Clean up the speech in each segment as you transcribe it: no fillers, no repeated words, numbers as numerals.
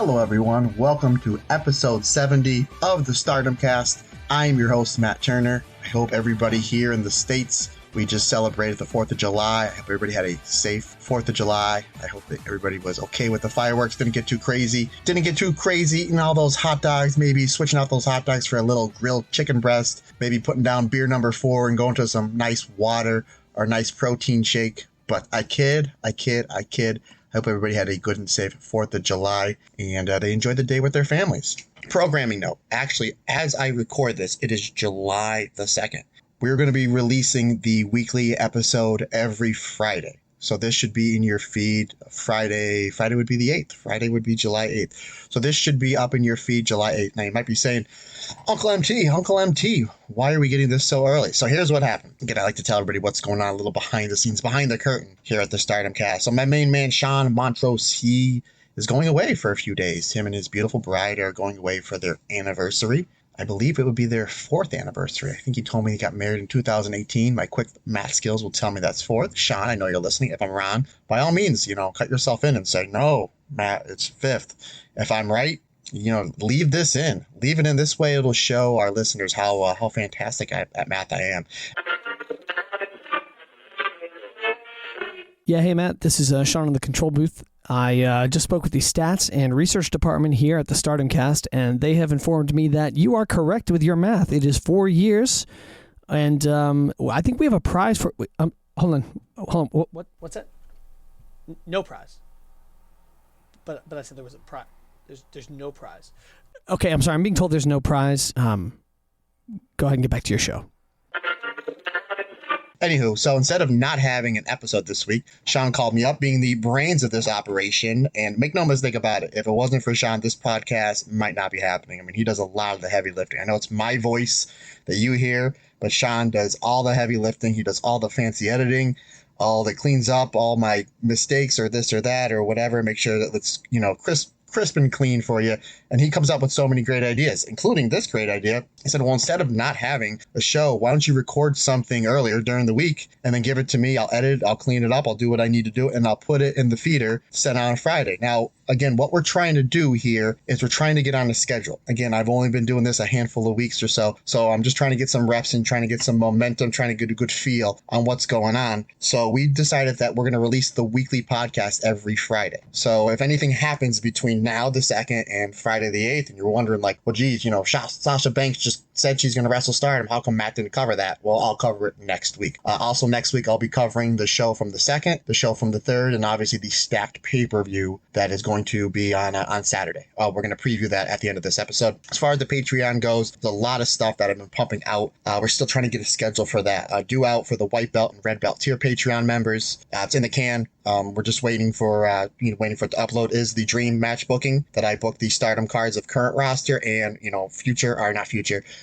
Hello everyone, welcome to episode 70 of the Stardom Cast. I'm your host, Matt Turner. I hope everybody here in the States, we just celebrated the 4th of July. I hope everybody had a safe 4th of July. I hope that everybody was okay with the fireworks, didn't get too crazy eating all those hot dogs, maybe switching out those hot dogs for a little grilled chicken breast, maybe putting down beer number 4 and going to some nice water or nice protein shake. But I kid. I hope everybody had a good and safe 4th of July and they enjoyed the day with their families. Programming note, actually, as I record this, it is July the 2nd. We're going to be releasing the weekly episode every Friday. So this should be in your feed Friday. Friday would be the 8th. Friday would be July 8th. So this should be up in your feed July 8th. Now you might be saying, Uncle MT, why are we getting this so early? So here's what happened. Again, I like to tell everybody what's going on a little behind the scenes, behind the curtain here at the Stardom Cast. So my main man, Sean Montrose, he is going away for a few days. Him and his beautiful bride are going away for their anniversary. I believe it would be their 4th anniversary. I think he told me he got married in 2018. My quick math skills will tell me that's 4th. Sean, I know you're listening. If I'm wrong, by all means, cut yourself in and say, no, Matt, it's 5th. If I'm right, leave this in. Leave it in. This way it'll show our listeners how fantastic at math I am. Yeah, hey, Matt, this is Sean in the control booth. I just spoke with the stats and research department here at the Stardom Cast, and they have informed me that you are correct with your math. It is 4 years, and I think we have a prize for... hold on. What's that? No prize. But I said there was a prize. There's no prize. Okay, I'm sorry. I'm being told there's no prize. Go ahead and get back to your show. Anywho, so instead of not having an episode this week, Sean called me up, being the brains of this operation, and make no mistake about it, if it wasn't for Sean, this podcast might not be happening. I mean, he does a lot of the heavy lifting. I know it's my voice that you hear, but Sean does all the heavy lifting. He does all the fancy editing, all that cleans up all my mistakes or this or that or whatever, make sure that it's, crisp and clean for you. And he comes up with so many great ideas, including this great idea. He said, well, instead of not having a show, why don't you record something earlier during the week and then give it to me? I'll edit it, I'll clean it up, I'll do what I need to do, and I'll put it in the feeder sent out on Friday. Now, again, what we're trying to do here is we're trying to get on a schedule. Again, I've only been doing this a handful of weeks or so I'm just trying to get some reps and trying to get some momentum, trying to get a good feel on what's going on. So we decided that we're going to release the weekly podcast every Friday. So if anything happens between now, the 2nd, and Friday the 8th, and you're wondering like, well, geez, Sasha Banks just said she's going to wrestle Stardom. How come Matt didn't cover that? Well, I'll cover it next week. Also next week, I'll be covering the show from the 2nd, the show from the 3rd, and obviously the stacked pay-per-view that is going to be on Saturday. We're going to preview that at the end of this episode. As far as the Patreon goes, there's a lot of stuff that I've been pumping out. We're still trying to get a schedule for that. Due out for the white belt and red belt tier Patreon members. It's in the can. We're just waiting for it to upload. Is the dream match booking that I booked the Stardom cards of current roster and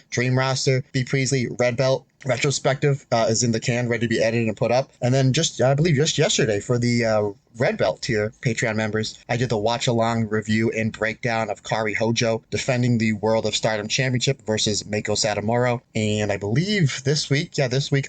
dream roster. B. Priestley red belt retrospective is in the can, ready to be edited and put up. And then I believe just yesterday for the red belt tier Patreon members, I did the watch along review and breakdown of Kairi Hojo defending the World of Stardom Championship versus Meiko Satomura. And I believe this week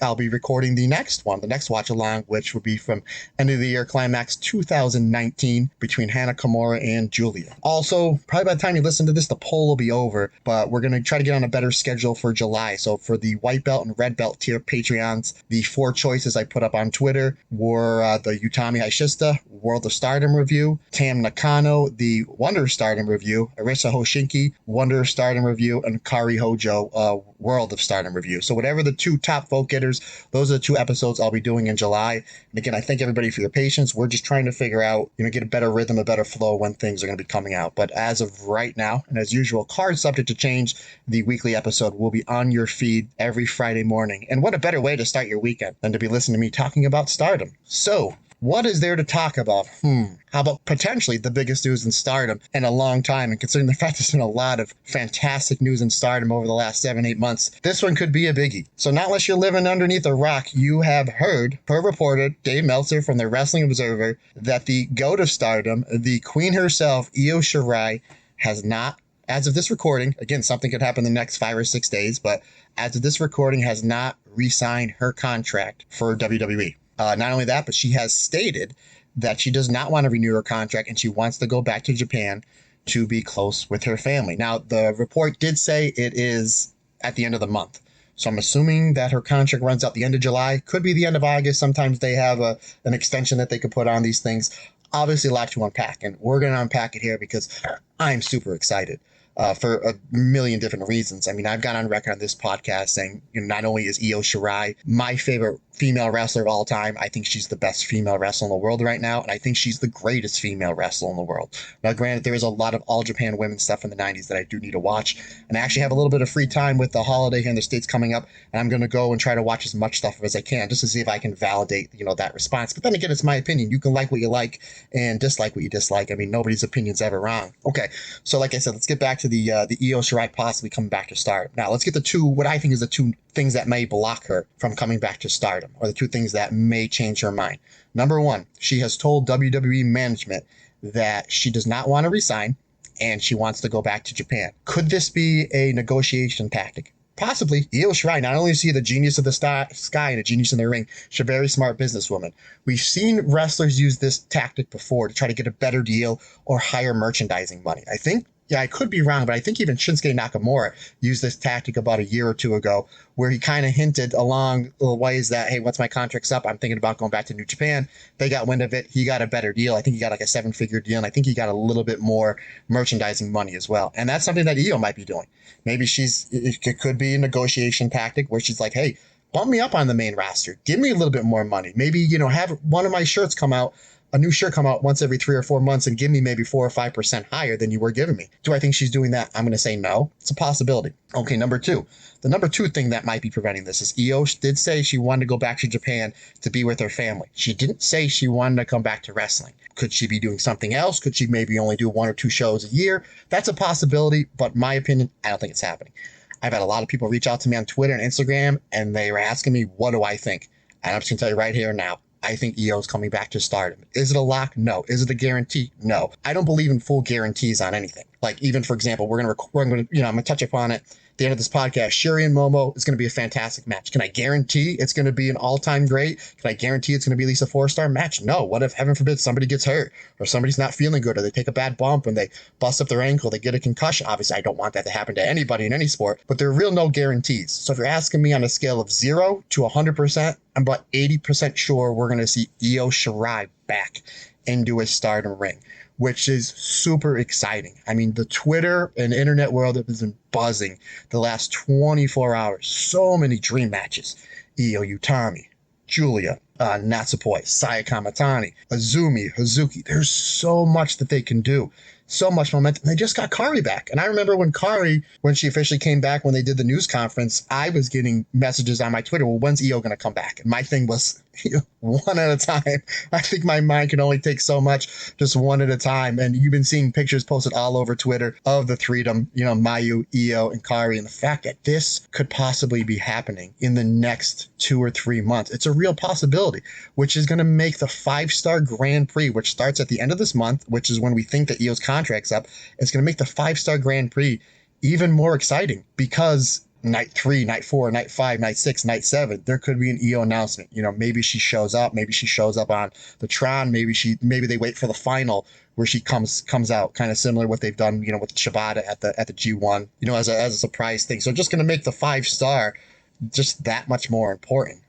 I'll be recording the next watch along, which will be from end of the year Climax 2019 between Hana Kimura and Julia. Also, probably by the time you listen to this, the poll will be over, but we're going to try to get on a better schedule for July. So for the white belt and red belt tier Patreons, the 4 choices I put up on Twitter were the Utami Hayashishita World of Stardom review, Tam Nakano, the Wonder of Stardom review, Arisa Hoshinki, Wonder of Stardom review, and Kairi Hojo, World of Stardom review. So whatever the 2 top vote getters, those are the 2 episodes I'll be doing in July. And again, I thank everybody for your patience. We're just trying to figure out, get a better rhythm, a better flow when things are going to be coming out. But as of right now, and as usual, cards subject to change, the weekly episode will be on your feed every Friday morning. And what a better way to start your weekend than to be listening to me talking about Stardom. So, what is there to talk about? How about potentially the biggest news in Stardom in a long time? And considering the fact there's been a lot of fantastic news in Stardom over the last 7-8 months, this one could be a biggie. So not unless you're living underneath a rock, you have heard, per reported, Dave Meltzer from the Wrestling Observer, that the GOAT of Stardom, the queen herself, Io Shirai, has not, as of this recording, again, something could happen in the next 5 or 6 days, but as of this recording, has not re-signed her contract for WWE. Not only that, but she has stated that she does not want to renew her contract and she wants to go back to Japan to be close with her family. Now, the report did say it is at the end of the month. So I'm assuming that her contract runs out the end of July. Could be the end of August. Sometimes they have an extension that they could put on these things. Obviously, a lot to unpack, and we're going to unpack it here because I'm super excited. For a million different reasons. I mean, I've gone on record on this podcast saying, not only is Io Shirai my favorite female wrestler of all time, I think she's the best female wrestler in the world right now, and I think she's the greatest female wrestler in the world. Now, granted, there is a lot of All Japan women's stuff in the 90s that I do need to watch, and I actually have a little bit of free time with the holiday here in the States coming up, and I'm going to go and try to watch as much stuff as I can just to see if I can validate, that response. But then again, it's my opinion. You can like what you like and dislike what you dislike. I mean, nobody's opinion's ever wrong. Okay, so like I said, let's get back to the Io Shirai possibly coming back to Stardom. Now, let's get what I think is the two things that may block her from coming back to Stardom, or the two things that may change her mind. Number one, she has told WWE management that she does not want to resign and she wants to go back to Japan. Could this be a negotiation tactic? Possibly. Io Shirai, not only is she the genius of the sky and a genius in the ring, she's a very smart businesswoman. We've seen wrestlers use this tactic before to try to get a better deal or higher merchandising money. I could be wrong, but I think even Shinsuke Nakamura used this tactic about a year or two ago, where he kind of hinted along the ways that, hey, once my contract's up, I'm thinking about going back to New Japan. They got wind of it. He got a better deal. I think he got like a 7-figure deal, and I think he got a little bit more merchandising money as well. And that's something that Io might be doing. Maybe it could be a negotiation tactic where she's like, hey, bump me up on the main roster. Give me a little bit more money. Maybe, have one of my shirts come out, a new shirt come out once every 3 or 4 months and give me maybe 4 or 5% higher than you were giving me. Do I think she's doing that? I'm going to say no. It's a possibility. Okay, number two. The number two thing that might be preventing this is Io did say she wanted to go back to Japan to be with her family. She didn't say she wanted to come back to wrestling. Could she be doing something else? Could she maybe only do 1 or 2 shows a year? That's a possibility, but in my opinion, I don't think it's happening. I've had a lot of people reach out to me on Twitter and Instagram, and they were asking me, what do I think? And I'm just going to tell you right here now, I think Io's coming back to Stardom. Is it a lock? No. Is it a guarantee? No. I don't believe in full guarantees on anything. Like, even, for example, I'm going to touch upon it at the end of this podcast. Shuri and Momo is going to be a fantastic match. Can I guarantee it's going to be an all-time great? Can I guarantee it's going to be at least a 4-star match? No. What if, heaven forbid, somebody gets hurt, or somebody's not feeling good, or they take a bad bump and they bust up their ankle, they get a concussion? Obviously, I don't want that to happen to anybody in any sport, but there are real no guarantees. So if you're asking me on a scale of 0 to 100%, I'm about 80% sure we're going to see Io Shirai back into a Stardom ring, which is super exciting. I mean, the Twitter and internet world has been buzzing the last 24 hours. So many dream matches. Io Utami, Julia, Natsupoi, Saya Kamatani, Azumi, Hazuki. There's so much that they can do. So much momentum. They just got Kari back. And I remember when she officially came back, when they did the news conference, I was getting messages on my Twitter, well, when's Io going to come back? And my thing was, one at a time. I think my mind can only take so much, just one at a time. And you've been seeing pictures posted all over Twitter of the threedom, Mayu, Io, and Kari. And the fact that this could possibly be happening in the next 2 or 3 months, it's a real possibility, which is going to make the 5-star Grand Prix, which starts at the end of this month, which is when we think that Io's contract's up, it's going to make the 5-star Grand Prix even more exciting, because night 3, night 4, night 5, night 6, night 7, there could be an Io announcement. Maybe she shows up. Maybe she shows up on the Tron. Maybe they wait for the final where she comes out, kind of similar to what they've done, with Shibata at the G1, as a surprise thing. So just going to make the 5-star just that much more important.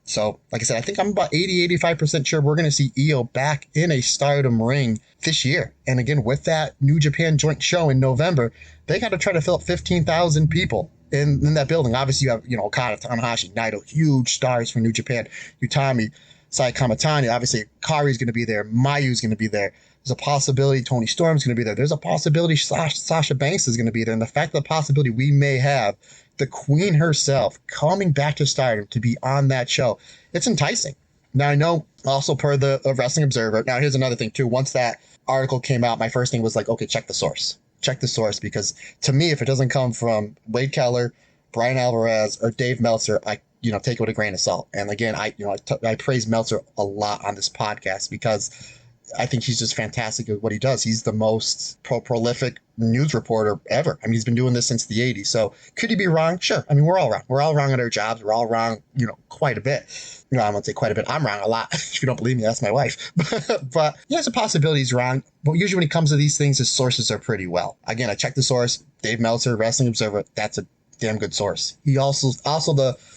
So like I said, I think I'm about 85% sure we're going to see Io back in a Stardom ring this year. And again, with that New Japan joint show in November, they got to try to fill up 15,000 people in that building. Obviously, you have, Okada, Tanahashi, Naito, huge stars for New Japan, Utami, Sai Kamatani. Obviously, Kari's going to be there. Mayu's going to be there. There's a possibility Tony Storm's going to be there. There's a possibility Sasha Banks is going to be there. And the fact of the possibility we may have the Queen herself coming back to Stardom to be on that show, it's enticing. Now, I know also per the Wrestling Observer. Now, here's another thing, too. Once that article came out, my first thing was like, okay, check the source. Check the source, because to me, if it doesn't come from Wade Keller, Brian Alvarez, or Dave Meltzer, I take it with a grain of salt. And again, I praise Meltzer a lot on this podcast, because I think he's just fantastic at what he does. He's the most prolific news reporter ever. I mean, he's been doing this since the 80s. So could he be wrong? Sure. I mean, we're all wrong. We're all wrong at our jobs. We're all wrong, quite a bit. I won't say quite a bit. I'm wrong a lot. If you don't believe me, that's my wife. But yeah, it's a possibility he's wrong. But usually when it comes to these things, his sources are pretty well. Again, I checked the source. Dave Meltzer, Wrestling Observer. That's a damn good source. He also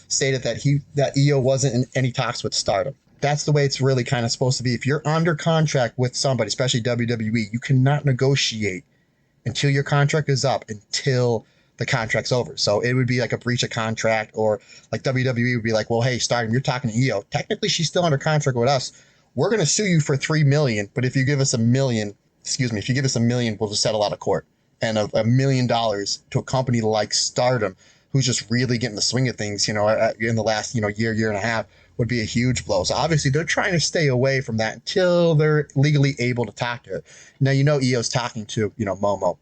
stated that Io wasn't in any talks with Stardom. That's the way it's really kind of supposed to be. If you're under contract with somebody, especially WWE, you cannot negotiate until your contract is up, until the contract's over. So it would be like a breach of contract, or like WWE would be like, well, hey, Stardom, you're talking to Io. Technically, she's still under contract with us. We're going to sue you for $3 million, but if you give us $1 million, we'll just settle out of court. And $1 million to a company like Stardom, who's just really getting the swing of things, in the last, year and a half, would be a huge blow. So obviously they're trying to stay away from that until they're legally able to talk to her. Now, Io's talking to, Momo.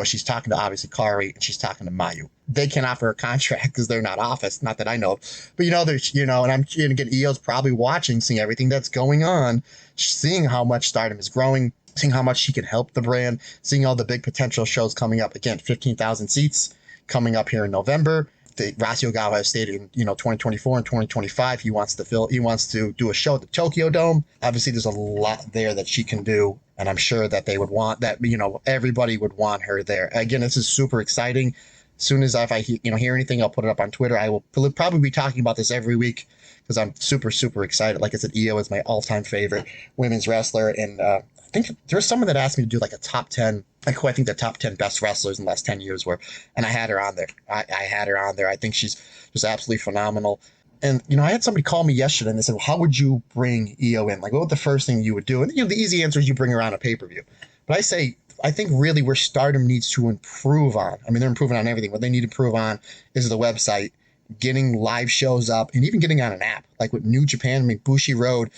She's talking to obviously Kari, and she's talking to Mayu. They can't offer a contract because they're not office, not that I know of. But there's, and I'm again, Io's probably watching, seeing everything that's going on, seeing how much Stardom is growing, seeing how much she can help the brand, seeing all the big potential shows coming up. Again, 15,000 seats coming up here in November. Horacio Ogawa has stated in 2024 and 2025 he wants to do a show at the Tokyo Dome. Obviously, there's a lot there that she can do, and I'm sure that they would want that. Everybody would want her there. Again, this is super exciting. As soon as I hear anything, I'll put it up on Twitter. I will probably be talking about this every week because I'm super, super excited. Like I said, Io is my all-time favorite women's wrestler, and I think there's someone that asked me to do like a top 10, like who I think the top 10 best wrestlers in the last 10 years were, and I had her on there. I had her on there. I think she's just absolutely phenomenal. And, I had somebody call me yesterday and they said, well, how would you bring Io in? Like, what would the first thing you would do? And, the easy answer is you bring her on a pay-per-view. But I think really where Stardom needs to improve on, I mean, they're improving on everything. What they need to improve on is the website, getting live shows up, and even getting on an app. Like with New Japan, I mean, Bushiroad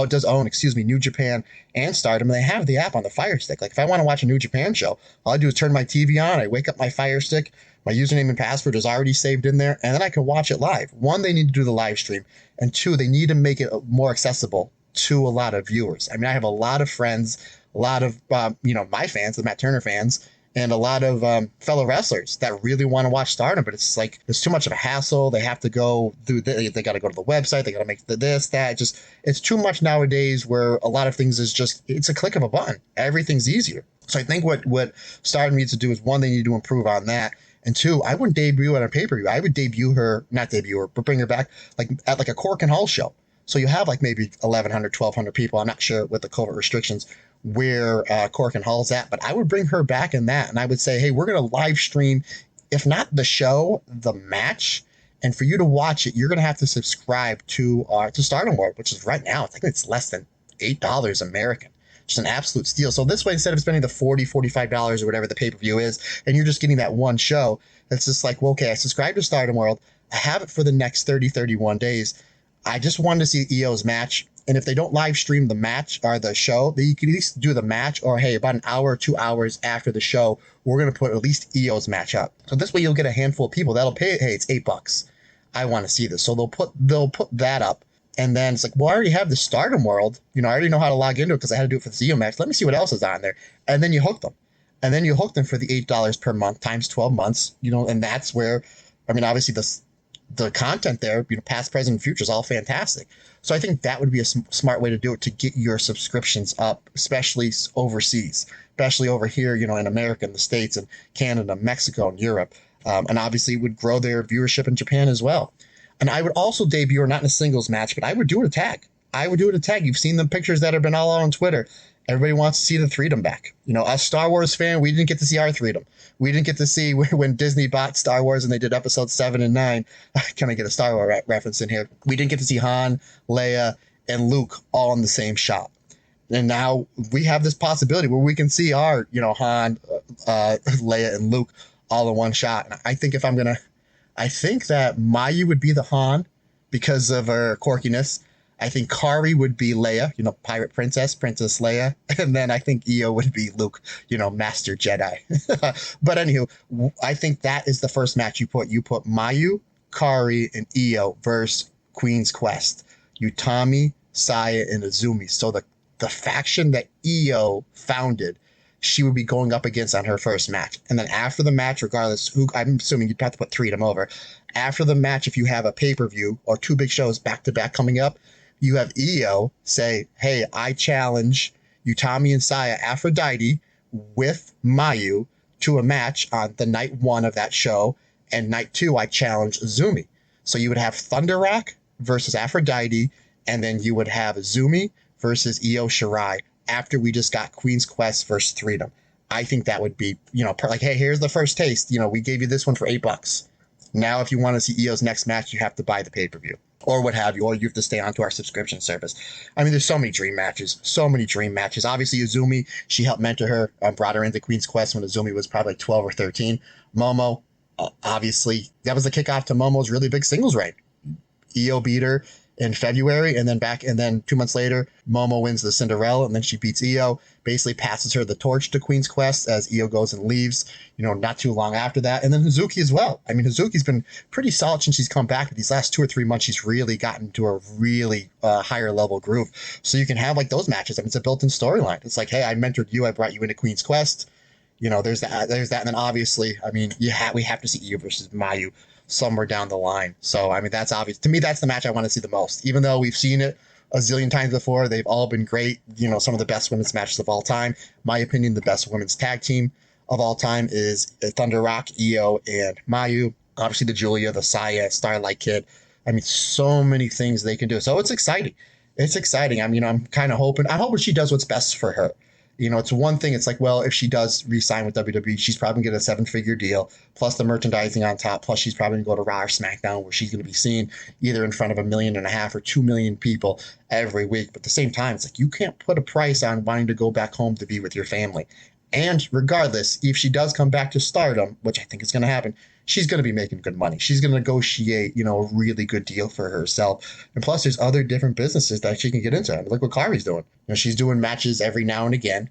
does own New Japan and Stardom. They have the app on the Fire Stick. Like if I want to watch a New Japan show, all I do is turn my TV on, I wake up my Fire Stick, my username and password is already saved in there, and then I can watch it live. One, they need to do the live stream, and two, they need to make it more accessible to a lot of viewers. I mean, I have a lot of friends, a lot of, my fans, the Matt Turner fans, and a lot of fellow wrestlers that really want to watch Stardom, but it's like there's too much of a hassle. They have to go through. They got to go to the website. They got to make this, that. It's too much nowadays. Where a lot of things is just it's a click of a button. Everything's easier. So I think what Stardom needs to do is, one, they need to improve on that, and two, I wouldn't debut on a pay-per-view. I would but bring her back like at like a Cork and Hull show. So you have like maybe 1,100, 1,200 people. I'm not sure with the COVID restrictions where Cork and Hull's at, but I would bring her back in that, and I would say, hey, we're going to live stream, if not the show, the match, and for you to watch it, you're going to have to subscribe to Stardom World, which is right now, I think it's less than $8 American. Just an absolute steal. So this way, instead of spending the $40, $45 or whatever the pay-per-view is, and you're just getting that one show, it's just like, well, okay, I subscribe to Stardom World, I have it for the next 30, 31 days, I just wanted to see Io's match. And if they don't live stream the match or the show, then you can at least do the match, or hey, about an hour or 2 hours after the show, we're going to put at least Io's match up. So this way you'll get a handful of people that'll pay, hey, it's $8. I want to see this. So they'll put that up. And then it's like, well, I already have the Stardom World. I already know how to log into it because I had to do it for the Io match. Let me see what else is on there. And then you hook them. And then you hook them for the $8 per month times 12 months, and that's where, I mean, obviously the content there, past, present, and future is all fantastic. So I think that would be a smart way to do it, to get your subscriptions up, especially overseas, especially over here, in America, in the States, and Canada, Mexico, and Europe. And obviously it would grow their viewership in Japan as well. And I would also debut her not in a singles match, but I would do it a tag. You've seen the pictures that have been all out on Twitter. Everybody wants to see the Freedom back. Us Star Wars fan, we didn't get to see our Freedom. We didn't get to see when Disney bought Star Wars and they did episodes 7 and 9. Can I get a Star Wars reference in here? We didn't get to see Han, Leia, and Luke all in the same shot. And now we have this possibility where we can see our, Han, Leia, and Luke all in one shot. And I think I think that Mayu would be the Han because of her quirkiness. I think Kari would be Leia, Pirate Princess Leia. And then I think Io would be Luke, Master Jedi. But anywho, I think that is the first match you put. You put Mayu, Kari, and Io versus Queen's Quest. Utami, Saya, and Azumi. So the faction that Io founded, she would be going up against on her first match. And then after the match, regardless who, I'm assuming you'd have to put 3 of them over. After the match, if you have a pay-per-view or 2 big shows back-to-back coming up, you have Io say, hey, I challenge Utami and Saya Aphrodite with Mayu to a match on the night 1 of that show. And night 2, I challenge Azumi. So you would have Thunder Rock versus Aphrodite, and then you would have Azumi versus Io Shirai after we just got Queen's Quest versus Freedom. I think that would be, like, hey, here's the first taste. We gave you this one for $8. Now, if you want to see Io's next match, you have to buy the pay-per-view or what have you, or you have to stay onto our subscription service. I mean, there's so many dream matches. Obviously, Azumi, she helped mentor her, brought her into Queen's Quest when Azumi was probably like 12 or 13. Momo, obviously, that was the kickoff to Momo's really big singles reign. Io beat her in February, and then 2 months later, Momo wins the Cinderella, and then she beats Io, basically passes her the torch to Queen's Quest as Io goes and leaves, not too long after that. And then Hazuki as well. I mean, Hazuki's been pretty solid since she's come back, but these last 2 or 3 months, she's really gotten to a really higher level groove. So you can have like those matches. I mean, it's a built-in storyline. It's like, hey, I mentored you, I brought you into Queen's Quest. There's that. And then obviously, I mean, we have to see Io versus Mayu somewhere down the line. So, I mean, that's obvious. To me, that's the match I want to see the most. Even though we've seen it a zillion times before, they've all been great. Some of the best women's matches of all time. My opinion, the best women's tag team of all time is Thunder Rock, Io, and Mayu. Obviously, the Julia, the Saya, Starlight Kid. I mean, so many things they can do. So it's exciting. I mean, I'm hoping she does what's best for her. It's one thing. It's like, well, if she does re-sign with WWE, she's probably going to get a 7-figure deal, plus the merchandising on top, plus she's probably going to go to Raw or SmackDown, where she's going to be seen either in front of 1.5 million or 2 million people every week. But at the same time, it's like you can't put a price on wanting to go back home to be with your family. And regardless, if she does come back to Stardom, which I think is going to happen, she's going to be making good money. She's going to negotiate, a really good deal for herself. And plus, there's other different businesses that she can get into. I mean, look what Kari's doing. She's doing matches every now and again,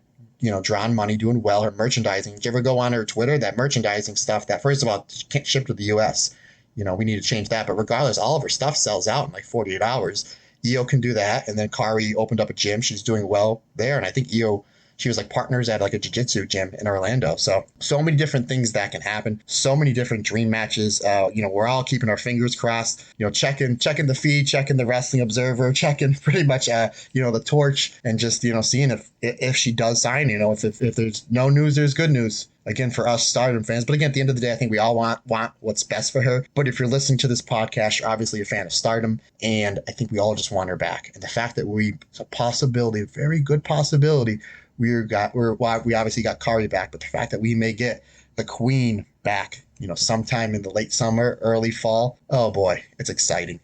drawing money, doing well. Her merchandising. Did you ever go on her Twitter? That merchandising stuff, that first of all, can't ship to the U.S. We need to change that. But regardless, all of her stuff sells out in like 48 hours. Io can do that. And then Kari opened up a gym. She's doing well there. And I think Io, she was like partners at like a jiu-jitsu gym in Orlando. So many different things that can happen. So many different dream matches. We're all keeping our fingers crossed, checking the feed, checking the Wrestling Observer, checking pretty much, the torch, and just, seeing if she does sign, if there's no news, there's good news. Again, for us Stardom fans. But again, at the end of the day, I think we all want what's best for her. But if you're listening to this podcast, you're obviously a fan of Stardom. And I think we all just want her back. And the fact that it's a possibility, a very good possibility, we obviously got Kari back, but the fact that we may get the Queen back, sometime in the late summer, early fall, oh boy, it's exciting.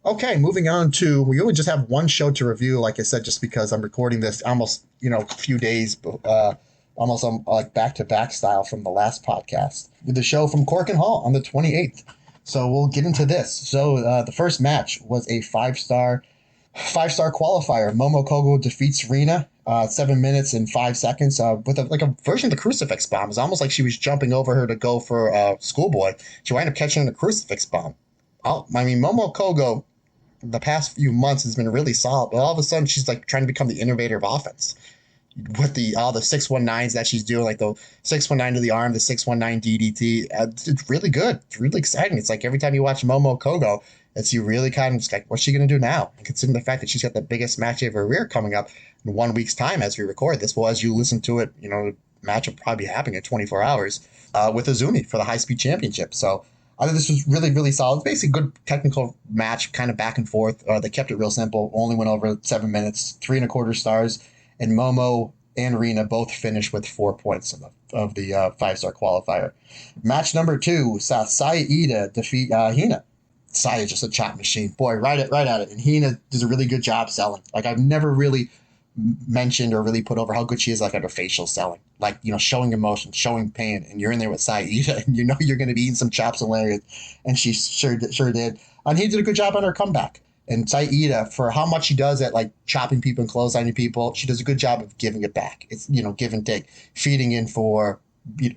Okay, moving on to, we only just have one show to review, like I said, just because I'm recording this almost, a few days, almost like back-to-back style from the last podcast. The show from Cork and Hall on the 28th. So we'll get into this. So the first match was a five-star qualifier. Momo Kogo defeats Rina 7 minutes and 5 seconds with a version of the crucifix bomb. It's almost like she was jumping over her to go for Schoolboy. She wound up catching a crucifix bomb. Momo Kogo the past few months has been really solid, but all of a sudden she's like trying to become the innovator of offense with all the 619s that she's doing, like the 619 to the arm, the 619 DDT. It's really good. It's really exciting. It's like every time you watch Momo Kogo, it's you really kind of just like, what's she going to do now? And considering the fact that she's got the biggest match of her career coming up in 1 week's time as we record this, well, as you listen to it, the match will probably be happening in 24 hours with Azumi for the high-speed championship. So I think this was really, really solid. It's basically a good technical match, kind of back and forth. They kept it real simple, only went over 7 minutes, 3.25 stars, and Momo and Rina both finished with 4 points of the 5-star qualifier. Match number 2 saw Saya Ida defeat Hina. Saya's just a chop machine. Boy, right at it. And Hina does a really good job selling. Like, I've never really mentioned or really put over how good she is, like, at her facial selling. Like, showing emotion, showing pain. And you're in there with Saya Ida, and you're going to be eating some chops and lariats. And she sure did. And he did a good job on her comeback. And Saya Ida, for how much she does at, like, chopping people and clotheslining people, she does a good job of giving it back. It's, give and take. Feeding in for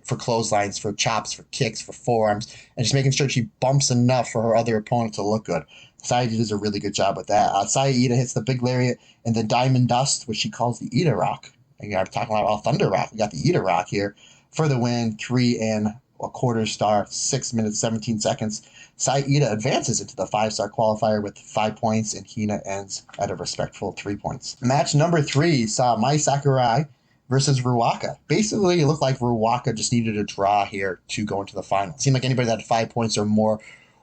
for clotheslines, for chops, for kicks, for forearms, and just making sure she bumps enough for her other opponent to look good. Saya does a really good job with that. Saya Ida hits the big lariat and the diamond dust, which she calls the Ida Rock. And I'm talking about Thunder Rock. We got the Ida Rock here for the win, 3.25 star, 6 minutes, 17 seconds. Saya Ida advances into the 5-star qualifier with 5 points, and Hina ends at a respectful 3 points. Match number 3 saw Mai Sakurai versus Ruaka. Basically, it looked like Ruaka just needed a draw here to go into the final. It seemed like anybody that had 5 points or more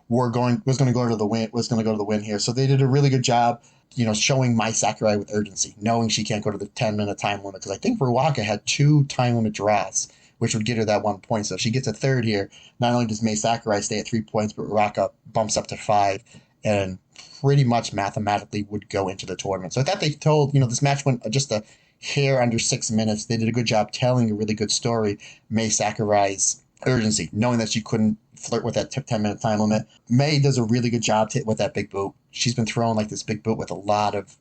was going to go to the win here. So they did a really good job, showing Mai Sakurai with urgency, knowing she can't go to the 10-minute time limit, because I think Ruaka had 2 time limit draws, which would get her that 1 point. So if she gets a third here, not only does Mai Sakurai stay at 3 points, but Ruaka bumps up to 5 and pretty much mathematically would go into the tournament. So I thought they told, this match went just a hair under 6 minutes. They did a good job telling a really good story. Mai Sakurai's urgency, knowing that she couldn't flirt with that 10-minute time limit. May does a really good job with that big boot. She's been throwing like this big boot with a lot of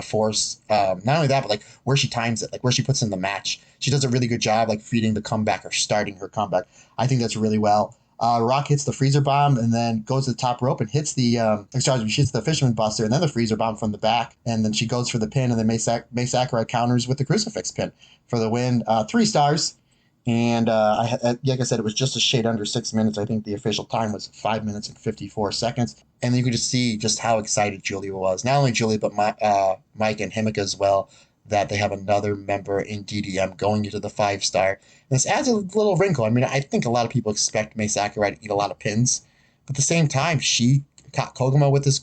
force. Not only that, but like where she times it, like where she puts in the match. She does a really good job like feeding the comeback or starting her comeback. I think that's really well. Rock hits the freezer bomb and then goes to the top rope and hits she hits the fisherman buster and then the freezer bomb from the back, and then she goes for the pin, and then Mai Sakurai counters with the crucifix pin for the win. 3 stars. And like I said, it was just a shade under 6 minutes. I think the official time was 5 minutes and 54 seconds. And then you could just see just how excited Julia was. Not only Julia, but Mike and Himika as well, that they have another member in DDM going into the 5-star. And this adds a little wrinkle. I mean, I think a lot of people expect Mai Sakurai to eat a lot of pins. But at the same time, she caught Koguma with this,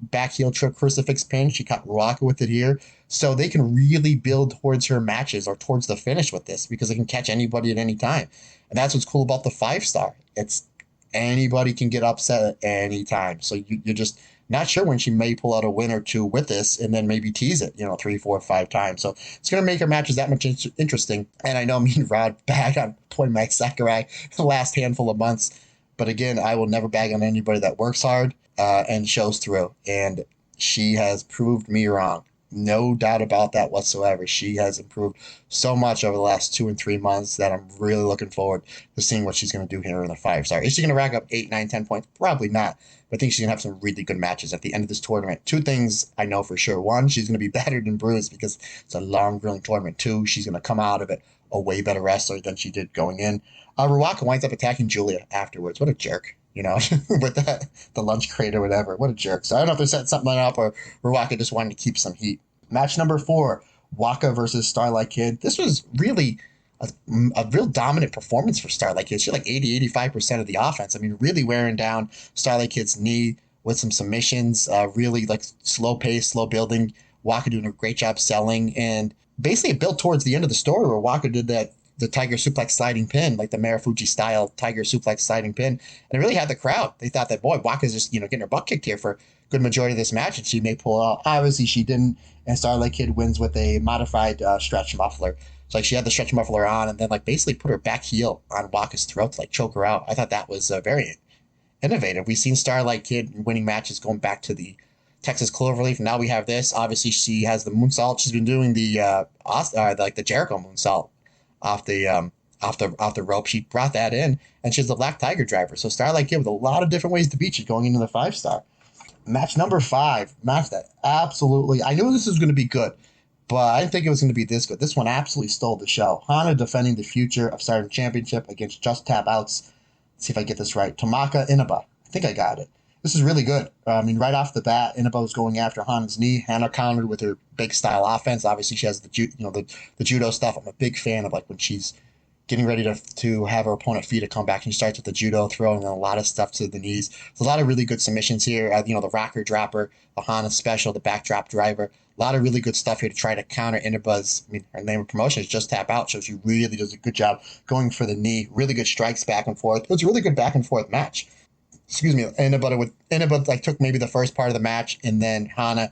back heel trip crucifix pin. She caught Ruaka with it here. So they can really build towards her matches or towards the finish with this, because they can catch anybody at any time. And that's what's cool about the 5-star. It's anybody can get upset at any time. So you're just not sure when she may pull out a win or two with this and then maybe tease it, 3, 4, 5 times. So it's going to make her matches that much interesting. And I know me and Rod bag on Mai Sakurai the last handful of months. But again, I will never bag on anybody that works hard and shows through. And she has proved me wrong. No doubt about that whatsoever. She has improved so much over the last 2 and 3 months that I'm really looking forward to seeing what she's going to do here in the 5-star. Is she going to rack up 8, 9, 10 points? Probably not. But I think she's going to have some really good matches at the end of this tournament. 2 things I know for sure. 1, she's going to be battered and bruised because it's a long, grueling tournament. 2, she's going to come out of it a way better wrestler than she did going in. Ruaka winds up attacking Julia afterwards. What a jerk. With the lunch crate or whatever. What a jerk. So I don't know if they're setting something up or Ruaka just wanted to keep some heat. Match number 4, Waka versus Starlight Kid. This was really a real dominant performance for Starlight Kid. She had like 80-85% of the offense. I mean, really wearing down Starlight Kid's knee with some submissions, really like slow pace, slow building. Waka doing a great job selling. And basically it built towards the end of the story where Waka did the Tiger Suplex sliding pin, like the Marufuji style Tiger Suplex sliding pin. And it really had the crowd. They thought that, boy, Waka's just, getting her butt kicked here for a good majority of this match, and she may pull out. Obviously, she didn't, and Starlight Kid wins with a modified stretch muffler. So, like, she had the stretch muffler on and then, like, basically put her back heel on Waka's throat to, like, choke her out. I thought that was very innovative. We've seen Starlight Kid winning matches going back to the Texas Cloverleaf, and now we have this. Obviously, she has the moonsault. She's been doing the Jericho moonsault off the rope. She brought that in, and she has the Black Tiger driver. So Starlight Kid with a lot of different ways to beat you going into the 5-star. Match number 5, match that absolutely, I knew this was going to be good, but I didn't think it was going to be this good. This one absolutely stole the show. Hana defending the future of Stardom Championship against Just Tap Outs. Let's see if I get this right. Tamaka Inaba. I think I got it. This is really good. I mean, right off the bat, Inaba was going after Hana's knee. Hana countered with her big style offense. Obviously, she has the judo stuff. I'm a big fan of like when she's getting ready to have her opponent feed a comeback, and she starts with the judo, throwing a lot of stuff to the knees. There's a lot of really good submissions here. The rocker dropper, the Hana special, the backdrop driver. A lot of really good stuff here to try to counter Inaba's. I mean, her name of promotion is Just Tap Out, so she really does a good job going for the knee. Really good strikes back and forth. It was a really good back and forth match. Excuse me, Inaba took maybe the first part of the match, and then Hana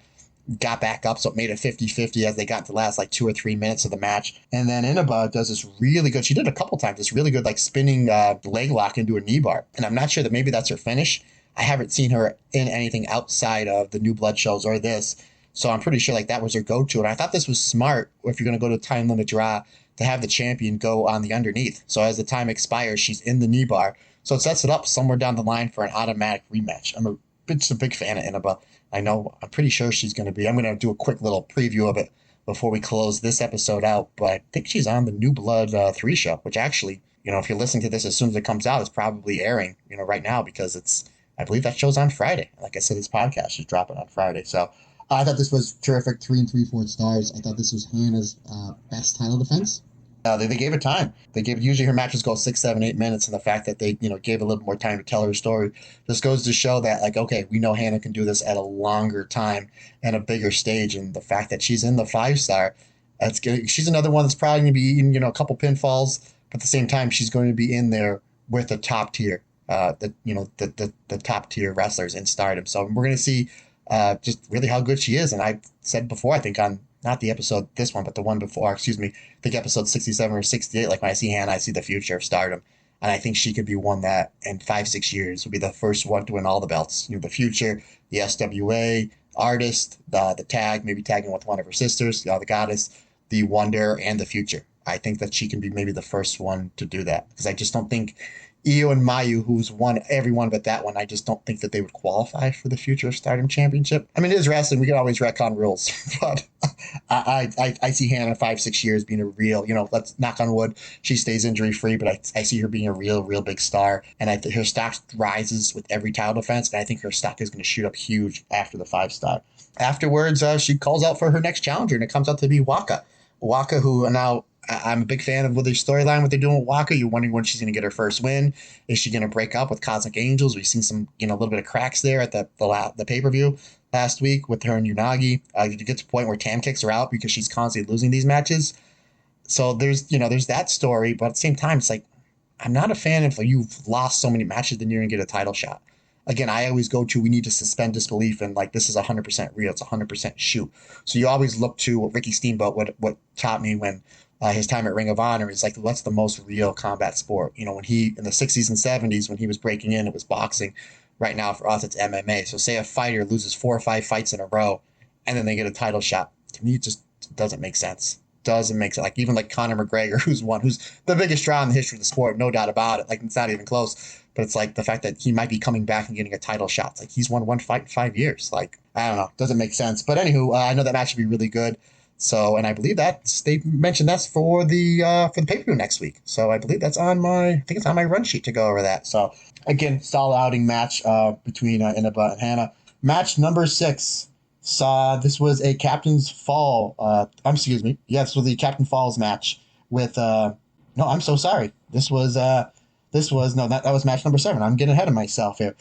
got back up, so it made it 50-50 as they got to the last 2 or 3 minutes of the match. And then Inaba does this really good, she did a couple times, this really good spinning leg lock into a knee bar. And I'm not sure that maybe that's her finish. I haven't seen her in anything outside of the New Blood shows or this, so I'm pretty sure that was her go-to. And I thought this was smart if you're going to go to time limit draw to have the champion go on the underneath. So as the time expires, she's in the knee bar. So it sets it up somewhere down the line for an automatic rematch. Just a big fan of Inaba. I'm pretty sure she's going to be. I'm going to do a quick little preview of it before we close this episode out. But I think she's on the New Blood 3 show, which actually, if you're listening to this as soon as it comes out, it's probably airing, right now because I believe that show's on Friday. Like I said, this podcast is dropping on Friday. So I thought this was terrific. 3 3/4 stars. I thought this was Hannah's best title defense. They gave it time. Usually her matches go 6, 7, 8 minutes, and the fact that they gave a little more time to tell her story just goes to show that okay, we know Hannah can do this at a longer time and a bigger stage, and the fact that she's in the 5-star, that's good. She's another one that's probably going to be in a couple pinfalls, but at the same time she's going to be in there with the top tier, the top tier wrestlers in Stardom. So we're going to see just really how good she is, and I said before, I think on not the episode, this one, but the one before, I think episode 67 or 68, like when I see Hannah, I see the future of Stardom. And I think she could be one that in 5-6 years will be the first one to win all the belts. The future, the SWA, artist, the tag, maybe tagging with one of her sisters, the goddess, the wonder, and the future. I think that she can be maybe the first one to do that. Because I just don't think Io and Mayu, who's won every one but that one, I just don't think that they would qualify for the Future of Stardom Championship. I mean, it is wrestling. We can always retcon rules. But I see Hannah in 5-6 years being a real, let's knock on wood, she stays injury-free, but I see her being a real big star. And I think her stock rises with every title defense, and I think her stock is going to shoot up huge after the 5-star. Afterwards, she calls out for her next challenger, and it comes out to be Waka. Waka, who now... I'm a big fan of the storyline, what they're doing with Waka. You're wondering when she's going to get her first win. Is she going to break up with Cosmic Angels? We've seen some, a little bit of cracks there at the pay-per-view last week with her and Unagi. You get to the point where Tam kicks her out because she's constantly losing these matches. So there's that story, but at the same time, it's like, I'm not a fan if you've lost so many matches, then you're going to get a title shot. Again, I always go to, we need to suspend disbelief, and this is 100% real. It's 100% shoot. So you always look to what Ricky Steamboat, what taught me when his time at Ring of Honor is what's the most real combat sport? When he, in the 60s and 70s, when he was breaking in, it was boxing. Right now, for us, it's MMA. So say a fighter loses 4 or 5 fights in a row, and then they get a title shot. To me, it just doesn't make sense. Doesn't make sense. Even Conor McGregor, who's the biggest draw in the history of the sport, no doubt about it. It's not even close. But it's the fact that he might be coming back and getting a title shot. It's he's won one fight in 5 years. I don't know. Doesn't make sense. But anywho, I know that match should be really good. So, and I believe that they mentioned that's for the pay-per-view next week. So I believe that's on my run sheet to go over that. So again, solid outing match between Inaba and Hannah. Match number 6 this was a Captain's Fall. This was the Captain Falls match with no, I'm so sorry. That was match number 7. I'm getting ahead of myself here.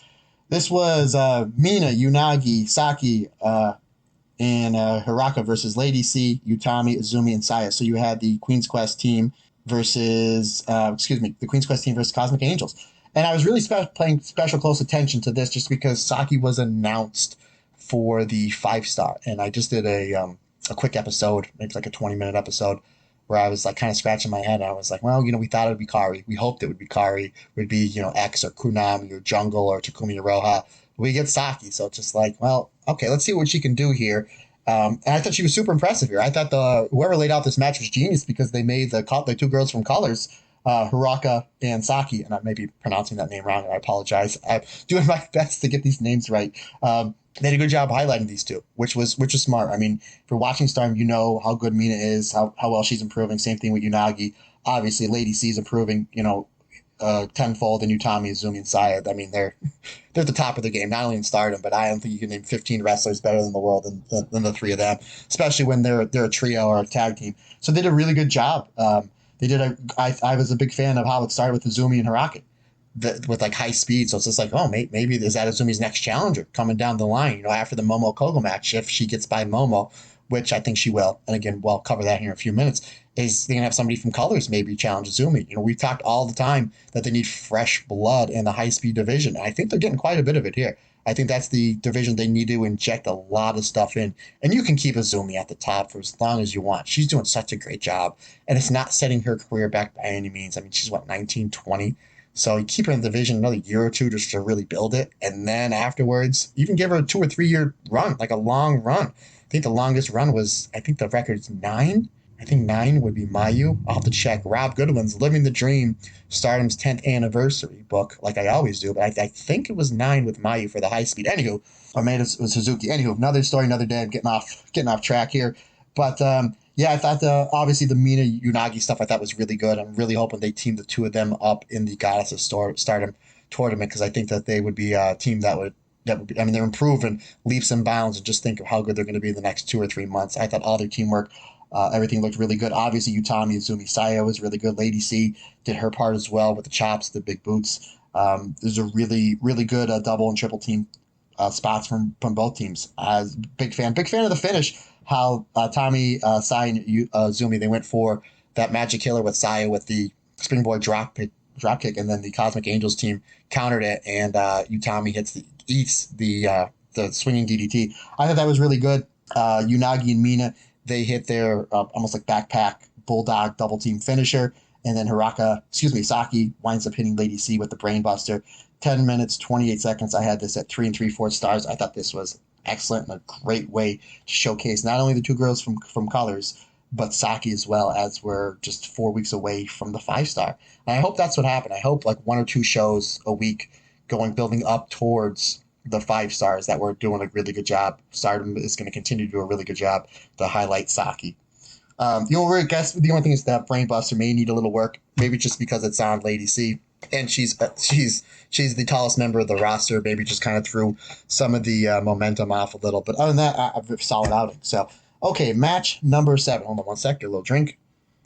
This was Mina, Unagi, Saki, and Hiraka versus Lady C, Utami, Izumi, and Saya. So you had the Queen's Quest team versus Cosmic Angels. And I was really paying special close attention to this just because Saki was announced for the 5-star. And I just did a quick episode, maybe a 20-minute episode, where I was kind of scratching my head. I was well, we thought it would be Kari. We hoped it would be Kari. It would be, X or Kunami or Jungle or Takumi Iroha. We get Saki. So it's just well, okay, let's see what she can do here. And I thought she was super impressive here. I thought whoever laid out this match was genius because they made the 2 girls from Colors, Hiraka and Saki, and I may be pronouncing that name wrong, and I apologize. I'm doing my best to get these names right. They did a good job highlighting these 2, which was smart. I mean, if you're watching Stardom, you know how good Mina is, how well she's improving. Same thing with Unagi. Obviously, Lady C is improving, tenfold, and Utami, Izumi, and Saya. I mean, they're at the top of the game, not only in Stardom, but I don't think you can name 15 wrestlers better than the world than the 3 of them, especially when they're a trio or a tag team. So they did a really good job. I was a big fan of how it started with Izumi and Hiraka. With high speed, so it's just maybe is that Izumi's next challenger coming down the line, after the Momo Kogo match, if she gets by Momo, which I think she will, and again, we'll cover that here in a few minutes, is they're going to have somebody from Colors maybe challenge Izumi. We've talked all the time that they need fresh blood in the high-speed division, and I think they're getting quite a bit of it here. I think that's the division they need to inject a lot of stuff in, and you can keep Izumi at the top for as long as you want. She's doing such a great job, and it's not setting her career back by any means. I mean, she's 19, 20, so you keep her in the division another year or 2 just to really build it. And then afterwards, even give her a 2 or 3 year run, a long run. I think the longest run was, the record's 9. I think 9 would be Mayu. I'll have to check. Rob Goodwin's Living the Dream, Stardom's 10th anniversary book, like I always do. But I think it was 9 with Mayu for the high speed. Anywho, or maybe it was Suzuki. Anywho, another story, another day. I'm getting off track here. But yeah, I thought obviously the Mina Unagi stuff I thought was really good. I'm really hoping they team the two of them up in the Goddess of Stardom tournament, because I think that they would be a team that would be, I mean, they're improving leaps and bounds, and just think of how good they're going to be in the next 2 or 3 months. I thought all their teamwork, everything looked really good. Obviously, Utami Izumi Sayo was really good. Lady C did her part as well with the chops, the big boots. There's a really, really good double and triple team spots from both teams. Big fan of the finish. How Tommy, Sai, and Izumi, they went for that magic killer with Sayo with the springboard drop kick, and then the Cosmic Angels team countered it, and Utami eats the swinging DDT. I thought that was really good. Unagi and Mina, they hit their almost like backpack bulldog double team finisher, and then Saki winds up hitting Lady C with the brainbuster. 10 minutes, 28 seconds. I had this at 3 3/4 stars. I thought this was excellent and a great way to showcase not only the two girls from Colors, but Saki as well, as we're just 4 weeks away from the 5-star. And I hope that's what happened. I hope like 1 or 2 shows a week building up towards the 5 stars, that we're doing a really good job. Stardom is going to continue to do a really good job to highlight Saki. The only thing is that Brainbuster may need a little work, maybe just because it's on Lady C, and she's the tallest member of the roster. Maybe just kind of threw some of the momentum off a little. But other than that, a solid outing. So, okay, match number 7. Hold on one sec, a little drink.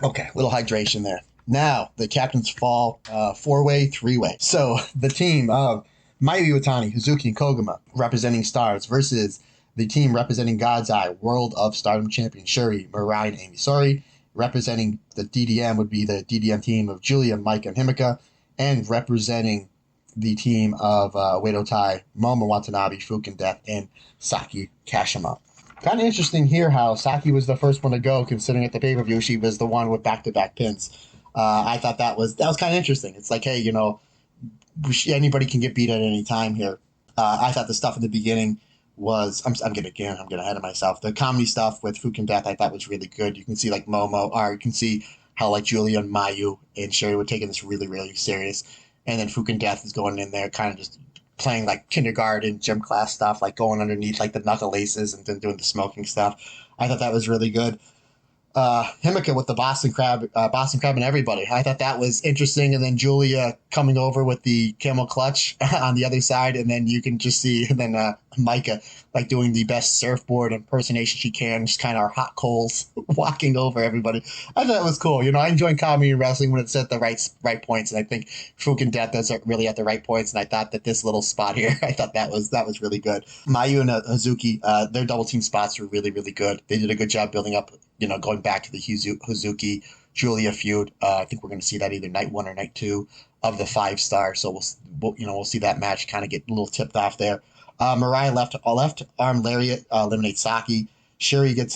Okay, a little hydration there. Now, the Captain's Fall 4-way, 3-way. So, the team of Mayu Iwatani, Hazuki, and Koguma representing Stars versus the team representing God's Eye, World of Stardom champion Shuri, Mirai, and Amy Sori. Representing the DDM would be the DDM team of Julia, Mike, and Himika. And representing the team of Uedo Tai, Momo Watanabe, Fukin Death, and Saki Kashima. Kind of interesting here how Saki was the first one to go, considering at the pay-per-view she was the one with back-to-back pins. I thought that was kind of interesting. It's like, hey, anybody can get beat at any time here. I thought the stuff in the beginning was, I'm getting ahead of myself. The comedy stuff with Fukin Death I thought was really good. You can see like Momo, or you can see how like Julia and Mayu and Sherry were taking this really, really serious. And then Fukin Death is going in there kind of just playing like kindergarten, gym class stuff, like going underneath like the knuckle laces and then doing the smoking stuff. I thought that was really good. Himika with the Boston Crab and everybody. I thought that was interesting. And then Julia coming over with the camel clutch on the other side. And then you can just see, and then Micah like doing the best surfboard impersonation she can, just kind of our hot coals walking over everybody. I thought it was cool. I enjoy comedy and wrestling when it's at the right points. And I think Fukin Death does it really at the right points. And I thought that this little spot here, I thought that was really good. Mayu and Hazuki, their double team spots were really, really good. They did a good job building up, going back to the Hazuki Julia feud. I think we're going to see that either night 1 or night 2 of the 5-star. So we'll see that match kind of get a little tipped off there. Mariah left arm lariat eliminates Saki. Shuri gets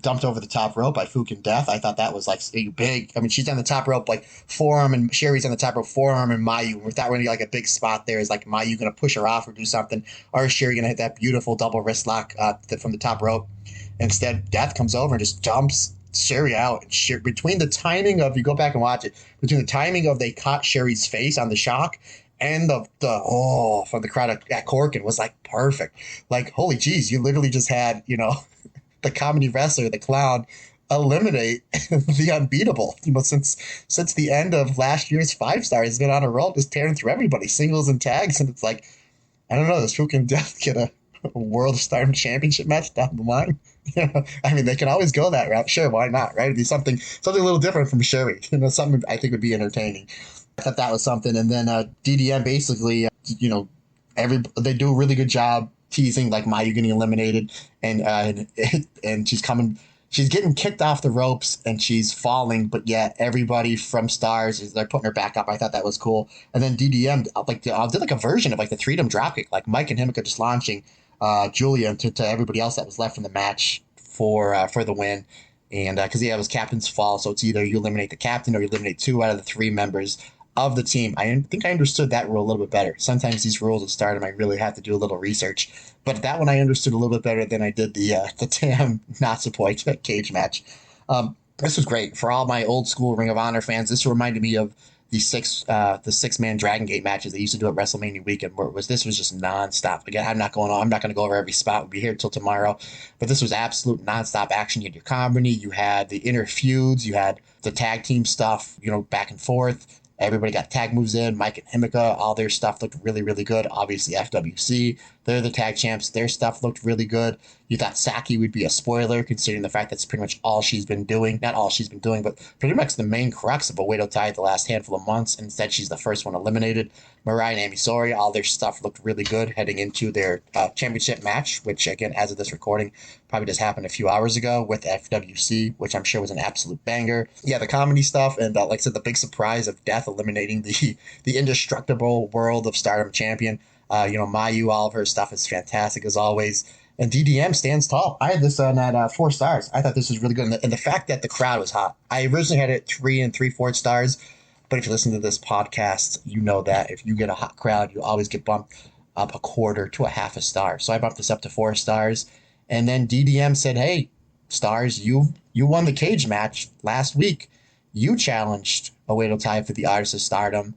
dumped over the top rope by Fukin Death. I thought that was like big. I mean, she's on the top rope like forearm, and Sherry's on the top rope forearm, and Mayu. We thought we're gonna get like a big spot there. Is like Mayu gonna push her off or do something, or is Sherry gonna hit that beautiful double wrist lock from the top rope? Instead, Death comes over and just dumps Sherry out. And between the timing of, you go back and watch it, between the timing of they caught Sherry's face on the shock and from the crowd at Corkin was like perfect. Like, holy geez, you literally just had, the comedy wrestler, the clown, eliminate the unbeatable. Since the end of last year's 5-star, he's been on a roll, just tearing through everybody, singles and tags, and it's like, I don't know, does Fukin Death get a World Stardom Championship match down the line? I mean, they can always go that route. Sure, why not, right? It'd be something a little different from Sherry. Something I think would be entertaining. I thought that was something. And then DDM basically, they do a really good job teasing like Mayu getting eliminated, and she's getting kicked off the ropes and she's falling, but yet everybody from Stars they're putting her back up. I thought that was cool. And then DDM did like a version of like the Freedom Dropkick, like Mike and Himika just launching Julia to everybody else that was left in the match for the win. And because it was Captain's Fall, so it's either you eliminate the captain or you eliminate 2 out of the 3 members of the team. I think I understood that rule a little bit better. Sometimes these rules of Stardom, I really have to do a little research. But that one I understood a little bit better than I did the Tam Natsupoi cage match. This was great for all my old school Ring of Honor fans. This reminded me of the six-man Dragon Gate matches they used to do at WrestleMania weekend, where this was just nonstop. Again, I'm not going to go over every spot. We'll be here till tomorrow, but this was absolute nonstop action. You had your comedy, you had the inner feuds, you had the tag team stuff, back and forth. Everybody got tag moves in. Mike and Himika, all their stuff looked really, really good. Obviously, FWC, they're the tag champs. Their stuff looked really good. You thought Saki would be a spoiler, considering the fact that's pretty much all she's been doing. Not all she's been doing, but pretty much the main crux of Oedo Tai the last handful of months. Instead, she's the first one eliminated. Mariah and Amy Sori, all their stuff looked really good heading into their championship match, which, again, as of this recording, probably just happened a few hours ago with FWC, which I'm sure was an absolute banger. Yeah, the comedy stuff, and like I said, the big surprise of Death eliminating the indestructible World of Stardom champion. Mayu, all of her stuff is fantastic as always. And DDM stands tall. I had this on at 4 stars. I thought this was really good. And the fact that the crowd was hot. I originally had it 3 3/4 stars. But if you listen to this podcast, you know that if you get a hot crowd, you always get bumped up 1/4 to 1/2 a star. So I bumped this up to 4 stars. And then DDM said, hey, Stars, you won the cage match last week. You challenged Oedo Tai for the Artist of Stardom.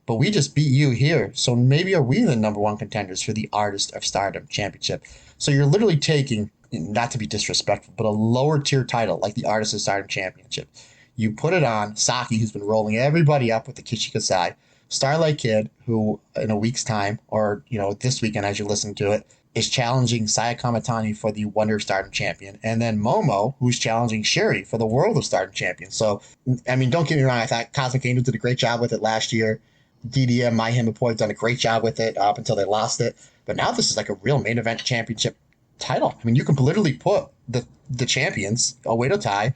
But we just beat you here, so maybe are we the number 1 contenders for the Artist of Stardom Championship? So you're literally taking, not to be disrespectful, but a lower tier title like the Artist of Stardom Championship. You put it on Saki, who's been rolling everybody up with the Kichikasai, Starlight Kid, who in a week's time, or this weekend as you listen to it, is challenging Saya Kamatani for the Wonder of Stardom Champion, and then Momo, who's challenging Shuri for the World of Stardom Champion. So, I mean, don't get me wrong, I thought Cosmic Angels did a great job with it last year. DDM, My Himapoi, done a great job with it up until they lost it. But now this is like a real main event championship title. I mean, you can literally put the champions, Oedo Tai,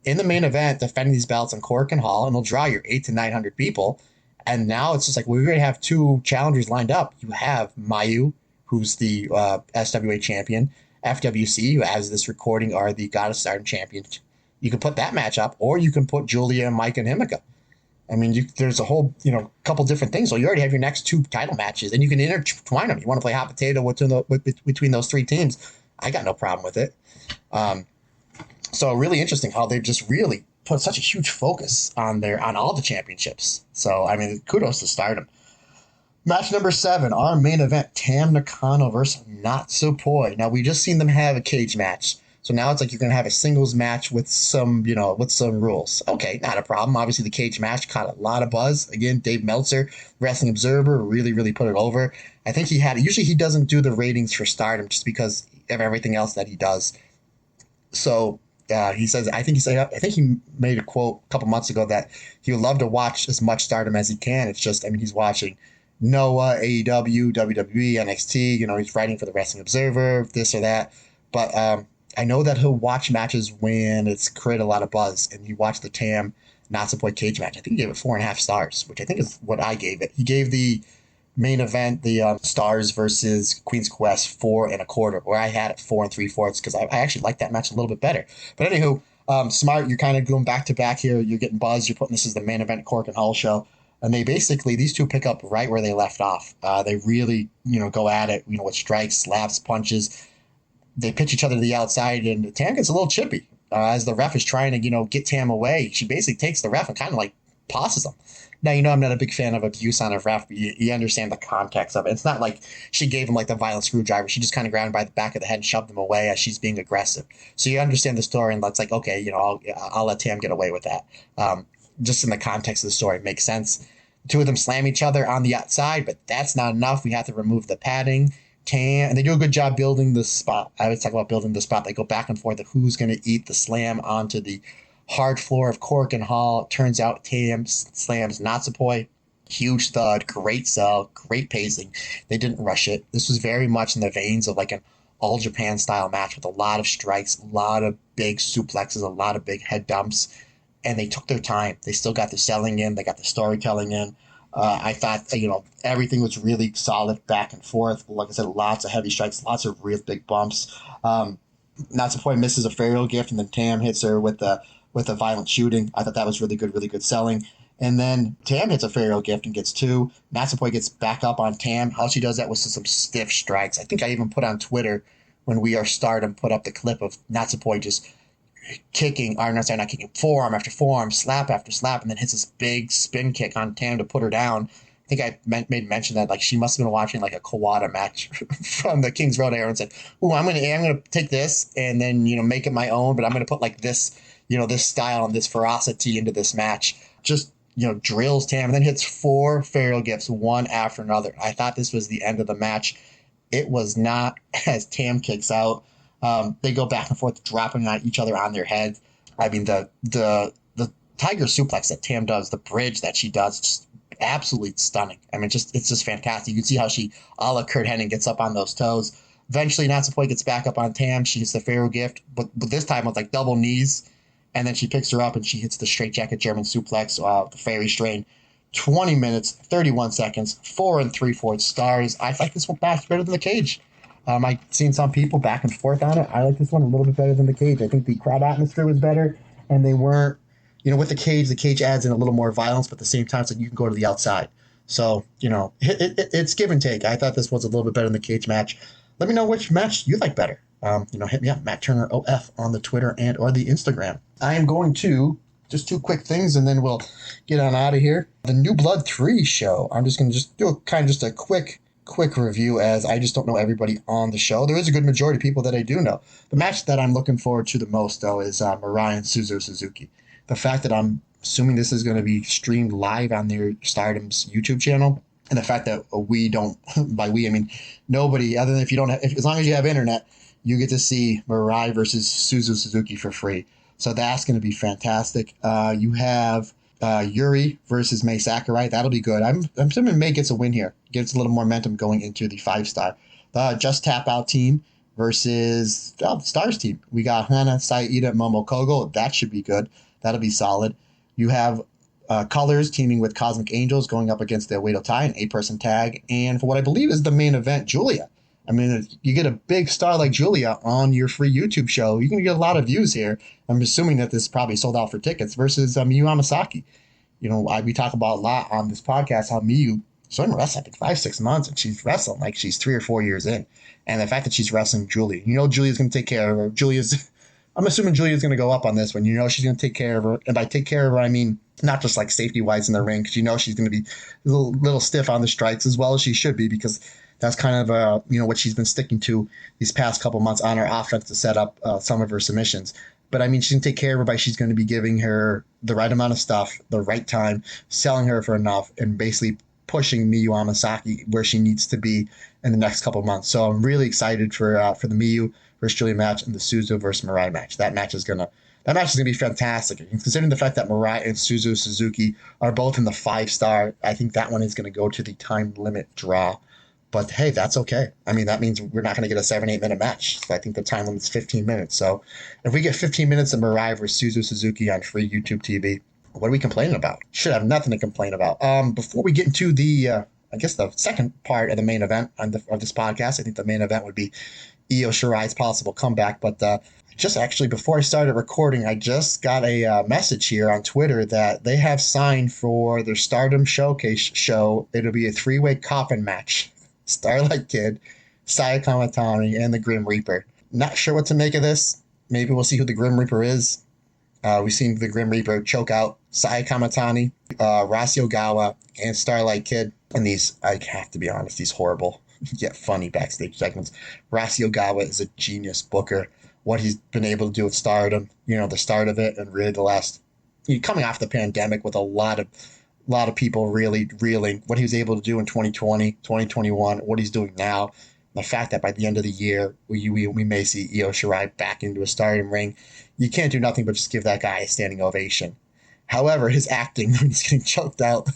in the main event defending these belts on Cork and Hall, and they'll draw your 800 to 900 people. And now it's just like, we already have 2 challengers lined up. You have Mayu, who's the SWA champion, FWC, who as this recording are the Goddess Stardom champions. You can put that match up, or you can put Julia, Mike, and Himika. I mean, there's a whole, couple different things. So you already have your next 2 title matches, and you can intertwine them. You want to play hot potato between those 3 teams? I got no problem with it. So really interesting how they've just really put such a huge focus on all the championships. So, I mean, kudos to Stardom. Match number 7, our main event, Tam Nakano versus Natsupoi. Now, we just seen them have a cage match. So now it's like you're going to have a singles match with some rules. Okay, not a problem. Obviously, the cage match caught a lot of buzz. Again, Dave Meltzer, Wrestling Observer, really, really put it over. I think usually he doesn't do the ratings for Stardom just because of everything else that he does. So he says, I think he made a quote a couple months ago that he would love to watch as much Stardom as he can. It's just, I mean, he's watching Noah, AEW, WWE, NXT. He's writing for the Wrestling Observer, this or that. But I know that he'll watch matches when it's created a lot of buzz, and he watched the Tam Natsupoi cage match. I think he gave it 4.5 stars, which I think is what I gave it. He gave the main event, the Stars versus Queen's Quest, 4.25, where I had it 4 3/4 because I actually liked that match a little bit better. But anywho, smart. You're kind of going back to back here. You're getting buzz. You're putting this as the main event Cork and Hall show. And they basically, these 2 pick up right where they left off. They really, go at it, with strikes, slaps, punches. They pitch each other to the outside, and Tam gets a little chippy. As the ref is trying to, get Tam away, she basically takes the ref and kind of like tosses him. Now, I'm not a big fan of abuse on a ref, but you understand the context of it. It's not like she gave him like the violent screwdriver. She just kind of grabbed him by the back of the head and shoved him away as she's being aggressive. So you understand the story, and that's like, okay, I'll let Tam get away with that. Just in the context of the story, it makes sense. The 2 of them slam each other on the outside, but that's not enough. We have to remove the padding. And they do a good job building the spot. I always talk about building the spot. They go back and forth of who's going to eat the slam onto the hard floor of Cork and Hall. It turns out Tam slams Natsupoi. Huge thud, great sell, great pacing. They didn't rush it. This was very much in the veins of like an All Japan style match with a lot of strikes, a lot of big suplexes, a lot of big head dumps. And they took their time. They still got the selling in. They got the storytelling in. I thought, everything was really solid back and forth. Like I said, lots of heavy strikes, lots of real big bumps. Natsupoi misses a Ferial Gift, and then Tam hits her with a violent shooting. I thought that was really good selling. And then Tam hits a Ferial Gift and gets 2. Natsupoi gets back up on Tam. How she does that was some stiff strikes. I think I even put on Twitter when We Are Stardom, put up the clip of Natsupoi just kicking, or no, sorry, not kicking, forearm after forearm, slap after slap, and then hits this big spin kick on Tam to put her down. I think I made mention that like she must have been watching like a Kawada match from the King's Road era and said, "Oh, I'm gonna take this and then make it my own, but I'm gonna put like this this style and this ferocity into this match." Just drills Tam and then hits 4 Pharaoh gifts one after another. I thought this was the end of the match. It was not. As Tam kicks out, they go back and forth, dropping on each other on their heads. I mean, the tiger suplex that Tam does, the bridge that she does, just absolutely stunning. I mean, it's just fantastic. You can see how she, a la Kurt Hennig, gets up on those toes. Eventually, Natsupoi gets back up on Tam. She hits the Pharaoh gift, but this time with like double knees, and then she picks her up and she hits the straight jacket German suplex, the fairy strain. 20 minutes, 31 seconds, 4 3/4 stars. I like this one back better than the cage. I've seen some people back and forth on it. I like this one a little bit better than the cage. I think the crowd atmosphere was better, and they weren't, with the cage adds in a little more violence, but at the same time, it's like you can go to the outside. So, it's give and take. I thought this was a little bit better than the cage match. Let me know which match you like better. Hit me up, Matt Turner OF on the Twitter or the Instagram. I am going to just 2 quick things, and then we'll get on out of here. The New Blood 3 show. I'm just going to do a quick review, as I just don't know everybody on the show. There is a good majority of people that I do know. The match that I'm looking forward to the most, though, is Mirai and Suzu Suzuki. The fact that I'm assuming this is going to be streamed live on their Stardom's YouTube channel, and the fact that we don't, by we I mean nobody, other than as long as you have internet, you get to see Mirai versus Suzu Suzuki for free. So that's going to be fantastic. You have Yuri versus Mei Sakurai. That'll be good. I'm assuming Mei gets a win here. Gets a little momentum going into the 5-star. The Just Tap Out team versus the Stars team. We got Hana, Saida, Momo Kogo. That should be good. That'll be solid. You have Colors teaming with Cosmic Angels going up against the Oedo Tai, an 8-person tag. And for what I believe is the main event, Julia. I mean, you get a big star like Julia on your free YouTube show, you can get a lot of views here. I'm assuming that this probably sold out for tickets versus Miyu Amasaki. We talk about a lot on this podcast how Miyu started wrestling, I think 5-6 months, and she's wrestling like she's 3 or 4 years in. And the fact that she's wrestling Julia, Julia's going to take care of her. I'm assuming Julia's going to go up on this one. She's going to take care of her. And by take care of her, I mean not just like safety-wise in the ring, because she's going to be a little stiff on the strikes, as well as she should be, because that's kind of what she's been sticking to these past couple months on her offense to set up some of her submissions. But I mean, she's going to take care of her by she's going to be giving her the right amount of stuff, the right time, selling her for enough, and basically pushing Miyu Amasaki where she needs to be in the next couple months. So I'm really excited for the Miyu versus Julia match and the Suzu versus Mirai match. That match is gonna be fantastic. And considering the fact that Mirai and Suzu Suzuki are both in the 5-star, I think that one is going to go to the time limit draw. But hey, that's okay. I mean, that means we're not going to get a 7-8 minute match. So I think the time limit's 15 minutes. So if we get 15 minutes of Mirai versus Suzu Suzuki on free YouTube TV, what are we complaining about? Should have nothing to complain about. Before we get into the second part of the main event of this podcast, I think the main event would be Io Shirai's possible comeback. But just actually, before I started recording, I just got a message here on Twitter that they have signed for their Stardom Showcase show. It'll be a 3-way coffin match. Starlight Kid, Saya Kamatani, and the Grim Reaper. Not sure what to make of this. Maybe we'll see who the Grim Reaper is. We've seen the Grim Reaper choke out Saya Kamatani, Rasi Ogawa, and Starlight Kid. And these, I have to be honest, these horrible yet funny backstage segments. Rasi Ogawa is a genius booker. What he's been able to do with Stardom, the start of it, and really the last, coming off the pandemic with a lot of people really reeling what he was able to do in 2020, 2021, what he's doing now. The fact that by the end of the year, we may see Io Shirai back into a Stardom ring. You can't do nothing but just give that guy a standing ovation. However, his acting when he's getting choked out,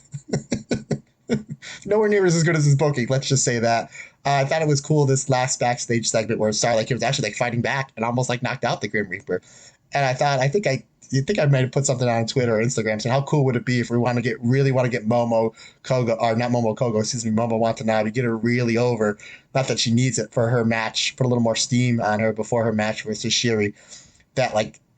nowhere near as good as his booking. Let's just say that. I thought it was cool, this last backstage segment where Starlight Kid was actually fighting back and almost knocked out the Grim Reaper. And I think I might have put something on Twitter or Instagram saying how cool would it be if we really want to get Momo Kogo, or not Momo Kogo, Momo Watanabe, get her really over. Not that she needs it for her match, put a little more steam on her before her match versus Shiri. That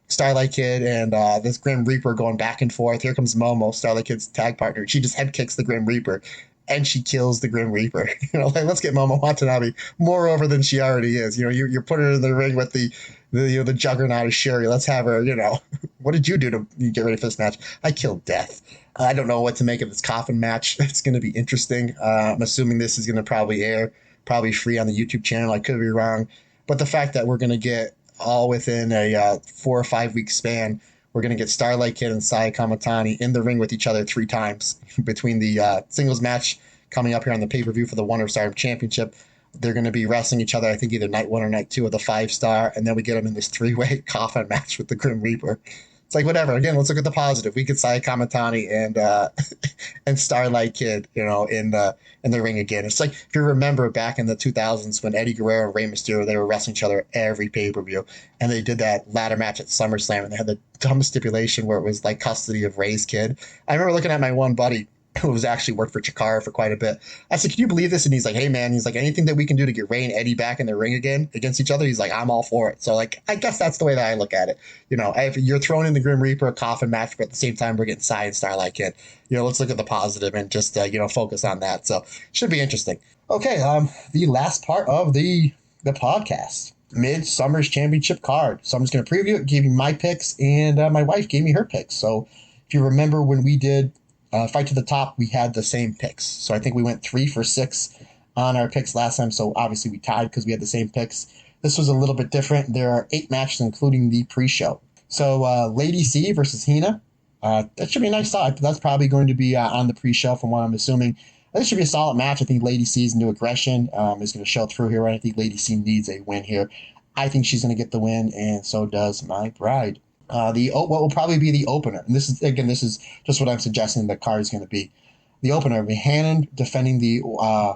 Starlight Kid and this Grim Reaper going back and forth. Here comes Momo, Starlight Kid's tag partner. She just head kicks the Grim Reaper. and she kills the Grim Reaper. Like, let's get Momo Watanabe more over than she already is. You're putting her in the ring with the juggernaut of Sherry. Let's have her. What did you do to get ready for this match? I killed Death. I don't know what to make of this coffin match. It's going to be interesting. I'm assuming this is going to probably air, probably free on the YouTube channel. I could be wrong, but the fact that we're going to get all within a 4 or 5 week span, we're going to get Starlight Kid and Saya Kamatani in the ring with each other 3 times between the singles match coming up here on the pay-per-view for the Wonder of Stardom Championship. They're going to be wrestling each other, I think, either night 1 or night 2 of the 5-star, and then we get them in this 3-way coffin match with the Grim Reaper. It's like, whatever. Again, let's look at the positive. We get Saya Kamatani and Starlight Kid, in the ring again. It's like, if you remember back in the 2000s when Eddie Guerrero and Rey Mysterio, they were wrestling each other every pay-per-view, and they did that ladder match at SummerSlam, and they had the dumbest stipulation where it was like custody of Rey's kid. I remember looking at my one buddy who was actually worked for Chikara for quite a bit. I said, can you believe this? And he's like, hey, man, he's like, anything that we can do to get Ray and Eddie back in the ring again against each other, he's like, I'm all for it. So, like, I guess that's the way that I look at it. If you're throwing in the Grim Reaper, a coffin match, but at the same time, we're getting Sai and Starlight Kid. Let's look at the positive and just, focus on that. So, should be interesting. Okay, the last part of the podcast. Mid Summer's Championship card. So I'm just going to preview it, give you my picks, and my wife gave me her picks. So if you remember when we did Fight to the Top, we had the same picks. So I think we went 3 for 6 on our picks last time. So obviously we tied because we had the same picks. This was a little bit different. There are 8 matches, including the pre-show. So Lady C versus Hina. That should be a nice side. That's probably going to be on the pre-show from what I'm assuming. This should be a solid match. I think Lady C's new aggression is going to show through here. Right? I think Lady C needs a win here. I think she's going to get the win, and so does my bride. What will probably be the opener, and this is just what I'm suggesting the card is going to be. The opener will be Hannon defending the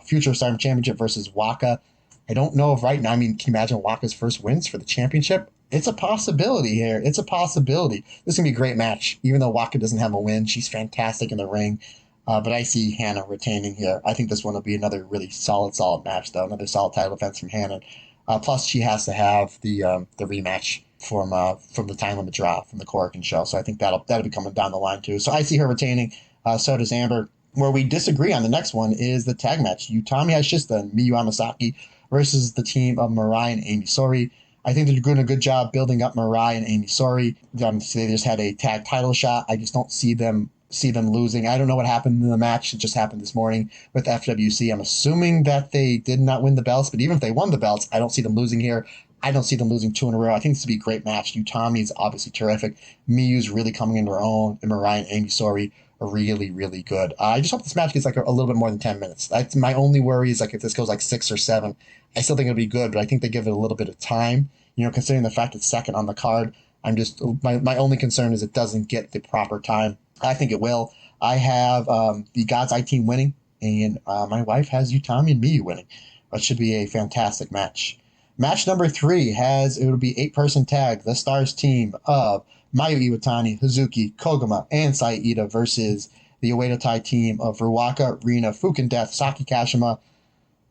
Future Stardom Championship versus Waka. I don't know if right now, can you imagine Waka's first wins for the championship? It's a possibility here. It's a possibility. This is going to be a great match. Even though Waka doesn't have a win, she's fantastic in the ring. But I see Hannah retaining here. I think this one will be another really solid match, though. Another solid title defense from Hannah. Plus, she has to have the rematch from the time limit draw from the Corkin show. So I think that'll be coming down the line, too. So I see her retaining. So does Amber. Where we disagree on the next one is the tag match. Utami Hayashishita and Miyu Amasaki versus the team of Mirai and Amy Sori. I think they're doing a good job building up Mirai and Amy Sori. They just had a tag title shot. I just don't see them losing. I don't know what happened in the match. It just happened this morning with FWC. I'm assuming that they did not win the belts, but even if they won the belts, I don't see them losing here. I don't see them losing 2 in a row. I think this would be a great match. Utami is obviously terrific. Miyu's really coming into her own, and Mirai and Amy Sori are really, really good. I just hope this match gets like a little bit more than 10 minutes. That's my only worry is like if this goes like 6 or 7, I still think it'll be good, but I think they give it a little bit of time. Considering the fact it's second on the card, my only concern is it doesn't get the proper time. I think it will. I have the God's Eye team winning, and my wife has Utami and Miyu winning. It should be a fantastic match. Match number 3 it'll be 8-person tag, the Stars team of Mayu Iwatani, Hazuki, Koguma, and Saida versus the Ueda Tai team of Ruwaka, Rina, Fukin Death, Saki Kashima.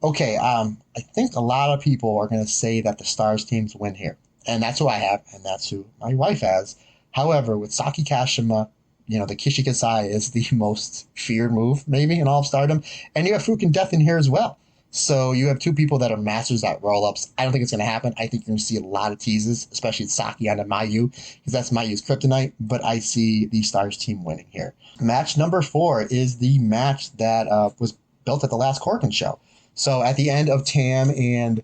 Okay, I think a lot of people are going to say that the Stars teams win here, and that's who I have, and that's who my wife has. However, with Saki Kashima, the Kishikasai is the most feared move, maybe, in all of Stardom. And you have Fukin Death in here as well. So you have 2 people that are masters at roll-ups. I don't think it's going to happen. I think you're going to see a lot of teases, especially Saki onto Mayu, because that's Mayu's kryptonite. But I see the Stars team winning here. Match number 4 is the match that was built at the last Corkin show. So at the end of Tam and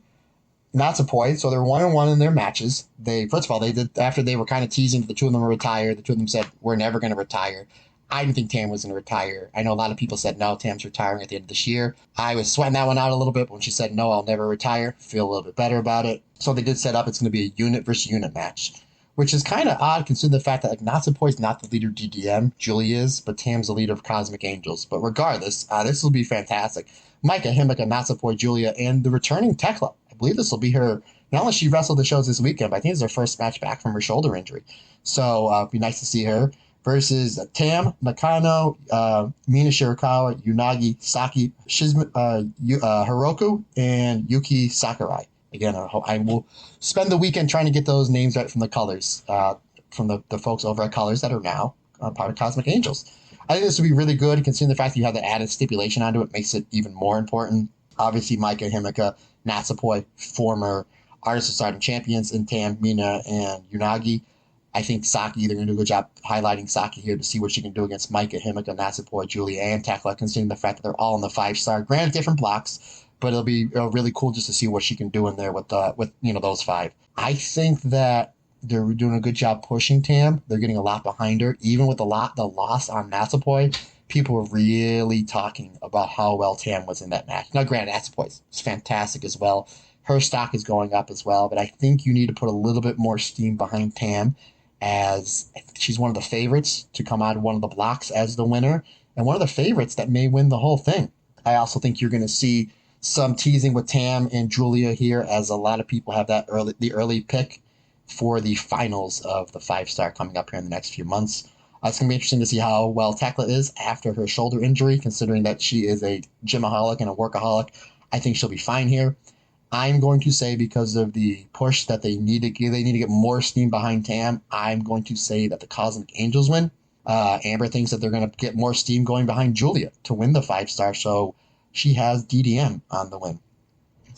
Natsupoi, so they're 1-1 in their matches. First of all, they did after they were kind of teasing that the 2 of them were retired. The 2 of them said, we're never going to retire. I didn't think Tam was going to retire. I know a lot of people said, no, Tam's retiring at the end of this year. I was sweating that one out a little bit, but when she said, no, I'll never retire, feel a little bit better about it. So they did set up, it's going to be a unit versus unit match, which is kind of odd considering the fact that Natsupoi's not the leader of DDM, Julie is, but Tam's the leader of Cosmic Angels. But regardless, this will be fantastic. Maika, Himika, Natsupoi, Julia, and the returning Tekla. I believe this will be her, not only she wrestled the shows this weekend, but I think it's her first match back from her shoulder injury. So it'd be nice to see her. Versus Tam, Nakano, Mina Shirakawa, Unagi, Saki, Hiroku, and Yuki Sakurai. Again, I will spend the weekend trying to get those names right from the colors, from the folks over at Colors that are now part of Cosmic Angels. I think this would be really good, considering the fact that you have the added stipulation onto it makes it even more important. Obviously, Micah, Himika, Natsupoi, former Artists of Stardom champions, and Tam, Mina, and Unagi. I think Saki, they're going to do a good job highlighting Saki here to see what she can do against Micah, Himika, Natsupoi, Julia, and Tekla, considering the fact that they're all in the 5-star. Granted, different blocks, but it'll be really cool just to see what she can do in there with those 5. I think that they're doing a good job pushing Tam. They're getting a lot behind her. Even with the loss on Natsupoi, people were really talking about how well Tam was in that match. Now, granted, Natsupoi is fantastic as well. Her stock is going up as well, but I think you need to put a little bit more steam behind Tam, as she's one of the favorites to come out of one of the blocks as the winner, and one of the favorites that may win the whole thing. I also think you're going to see some teasing with Tam and Julia here, as a lot of people have the early pick for the finals of the 5-star coming up here in the next few months. It's going to be interesting to see how well Tekla is after her shoulder injury, considering that she is a gymaholic and a workaholic. I think she'll be fine here. I'm going to say, because of the push that they need to get more steam behind Tam, I'm going to say that the Cosmic Angels win. Amber thinks that they're going to get more steam going behind Julia to win the 5-star, so she has DDM on the win.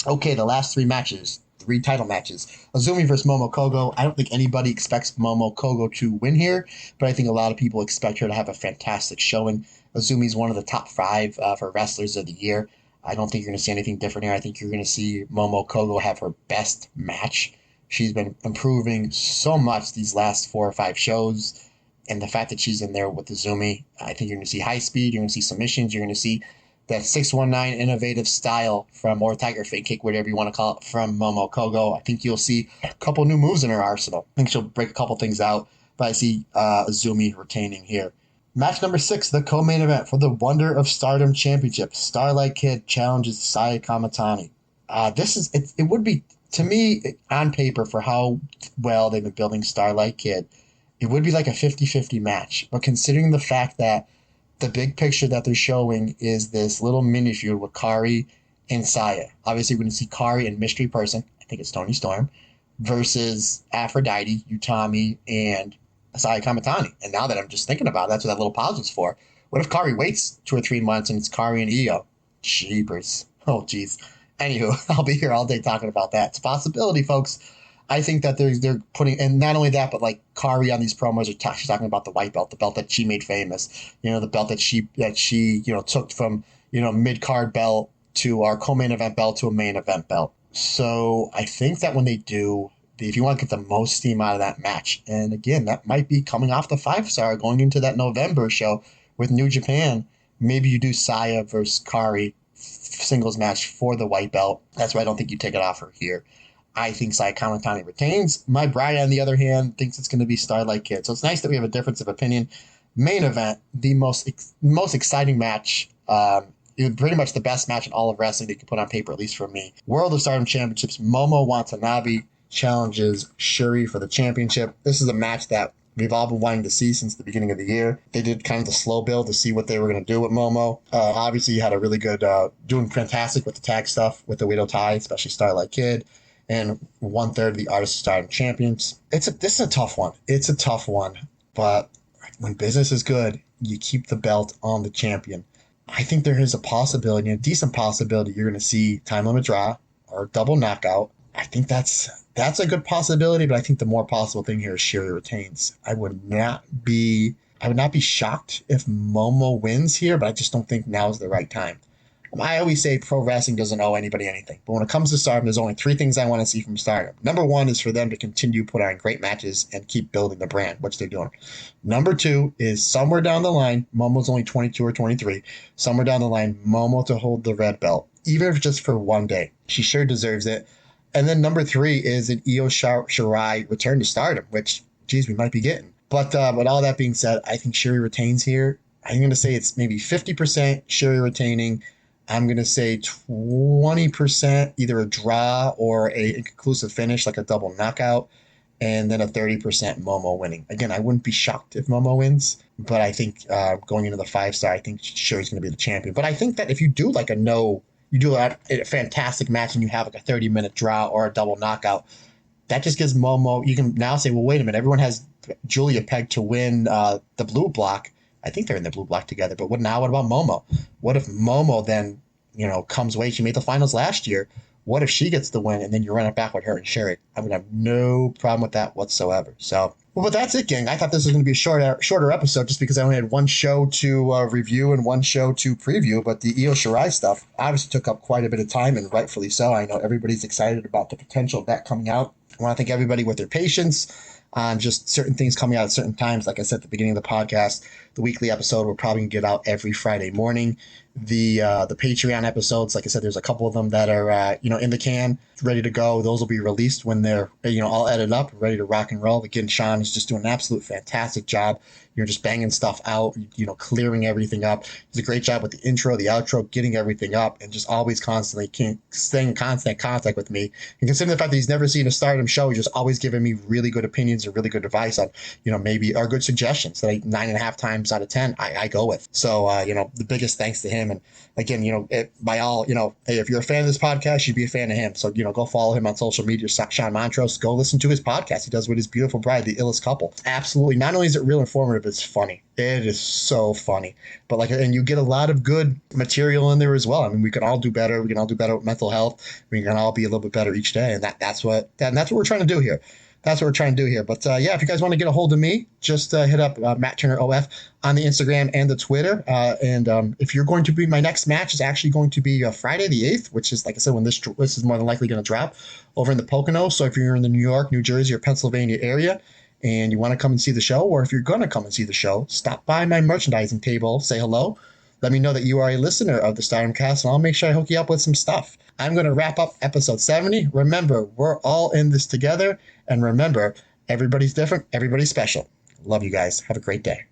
Okay, the last 3 matches. 3 title matches. Azumi versus Momo Kogo. I don't think anybody expects Momo Kogo to win here, but I think a lot of people expect her to have a fantastic showing. Azumi's one of the top 5 for wrestlers of the year. I don't think you're going to see anything different here. I think you're going to see Momo Kogo have her best match. She's been improving so much these last 4 or 5 shows, and the fact that she's in there with Azumi, I think you're going to see high speed, you're going to see submissions, you're going to see that 619 innovative style or Tiger Fake Kick, whatever you want to call it, from Momo Kogo. I think you'll see a couple new moves in her arsenal. I think she'll break a couple things out, but I see Azumi retaining here. Match number 6, the co-main event for the Wonder of Stardom Championship. Starlight Kid challenges Saya Kamatani. It would be, to me, on paper, for how well they've been building Starlight Kid, it would be like a 50-50 match. But considering the fact that the big picture that they're showing is this little mini feud with Kari and Saya. Obviously, we're going to see Kari and Mystery Person, I think it's Toni Storm, versus Aphrodite, Utami, and Saya Kamatani. And now that I'm just thinking about it, that's what that little pause was for. What if Kari waits 2 or 3 months and it's Kari and Io? Jeepers. Oh, jeez. Anywho, I'll be here all day talking about that. It's a possibility, folks. I think that they're putting, and not only that, but like Kari on these promos she's talking about the white belt, the belt that she made famous, the belt that she took from mid card belt to our co-main event belt to a main event belt. So I think that when they do, if you want to get the most steam out of that match, and again, that might be coming off the 5-star going into that November show with New Japan, maybe you do Saya versus Kari singles match for the white belt. That's why I don't think you take it off her here. I think Saya Kamatani retains. My bride, on the other hand, thinks it's going to be Starlight Kid. So it's nice that we have a difference of opinion. Main event, the most exciting match, pretty much the best match in all of wrestling they can put on paper, at least for me. World of Stardom Championships, Momo Watanabe challenges Shuri for the championship. This is a match that we've all been wanting to see since the beginning of the year. They did kind of the slow build to see what they were going to do with Momo. Obviously, you had a really good, doing fantastic with the tag stuff with the Widow Tai, especially Starlight Kid, and 1/3 of the Artists of Stardom champions. This is a tough one. It's a tough one, but when business is good, you keep the belt on the champion. I think there is a possibility, a decent possibility, you're going to see time limit draw or double knockout. I think that's a good possibility, but I think the more possible thing here is Shuri retains. I would not be shocked if Momo wins here, but I just don't think now is the right time. I always say pro wrestling doesn't owe anybody anything, but when it comes to Stardom, there's only 3 things I want to see from Stardom. Number 1 is for them to continue to put on great matches and keep building the brand, which they're doing. Number 2 is somewhere down the line, Momo's only 22 or 23, somewhere down the line, Momo to hold the red belt, even if just for one day. She sure deserves it. And then number 3 is an Io Shirai return to Stardom, which, geez, we might be getting. But with all that being said, I think Shuri retains here. I'm going to say it's maybe 50% Shuri retaining. I'm going to say 20% either a draw or a inconclusive finish, like a double knockout, and then a 30% Momo winning. Again, I wouldn't be shocked if Momo wins, but I think going into the 5-star, I think Shuri's going to be the champion. But I think that if you do like you do a fantastic match and you have like a 30-minute draw or a double knockout, that just gives Momo, you can now say, well, wait a minute, everyone has Julia pegged to win the blue block. I think they're in the blue block together. But what about Momo? What if Momo then, comes away? She made the finals last year. What if she gets the win and then you run it back with her and Sherry? I'm going to have no problem with that whatsoever. So, but that's it, gang. I thought this was going to be a shorter episode just because I only had one show to review and one show to preview. But the Io Shirai stuff obviously took up quite a bit of time, and rightfully so. I know everybody's excited about the potential of that coming out. I want to thank everybody with their patience on just certain things coming out at certain times. Like I said at the beginning of the podcast, the weekly episode will probably get out every Friday morning. The Patreon episodes, like I said, there's a couple of them that are in the can, ready to go. Those will be released when they're all edited up, ready to rock and roll. Again, Sean is just doing an absolute fantastic job. You're just banging stuff out, clearing everything up. He's a great job with the intro, the outro, getting everything up, and just always constantly staying in constant contact with me. And considering the fact that he's never seen a Stardom show, he's just always giving me really good opinions or really good advice on, maybe or good suggestions that 9.5 times out of 10 I go with. So, the biggest thanks to him. And again, by all, hey, if you're a fan of this podcast, you'd be a fan of him. So, go follow him on social media, Sean Montrose. Go listen to his podcast he does with his beautiful bride, the illest couple. Absolutely. Not only is it real informative, it's funny. It is so funny. But and you get a lot of good material in there as well. I mean, we can all do better. We can all do better with mental health. We can all be a little bit better each day. And that's what we're trying to do here. That's what we're trying to do here. But if you guys want to get a hold of me, just hit up Matt Turner OF on the Instagram and the Twitter. And if you're going to be, my next match is actually going to be Friday the 8th, which is, like I said, when this is more than likely going to drop over in the Pocono. So if you're in the New York, New Jersey, or Pennsylvania area and you want to come and see the show, or if you're going to come and see the show, stop by my merchandising table, say hello. Let me know that you are a listener of the Stardom Cast, and I'll make sure I hook you up with some stuff. I'm going to wrap up episode 70. Remember, we're all in this together. And remember, everybody's different. Everybody's special. Love you guys. Have a great day.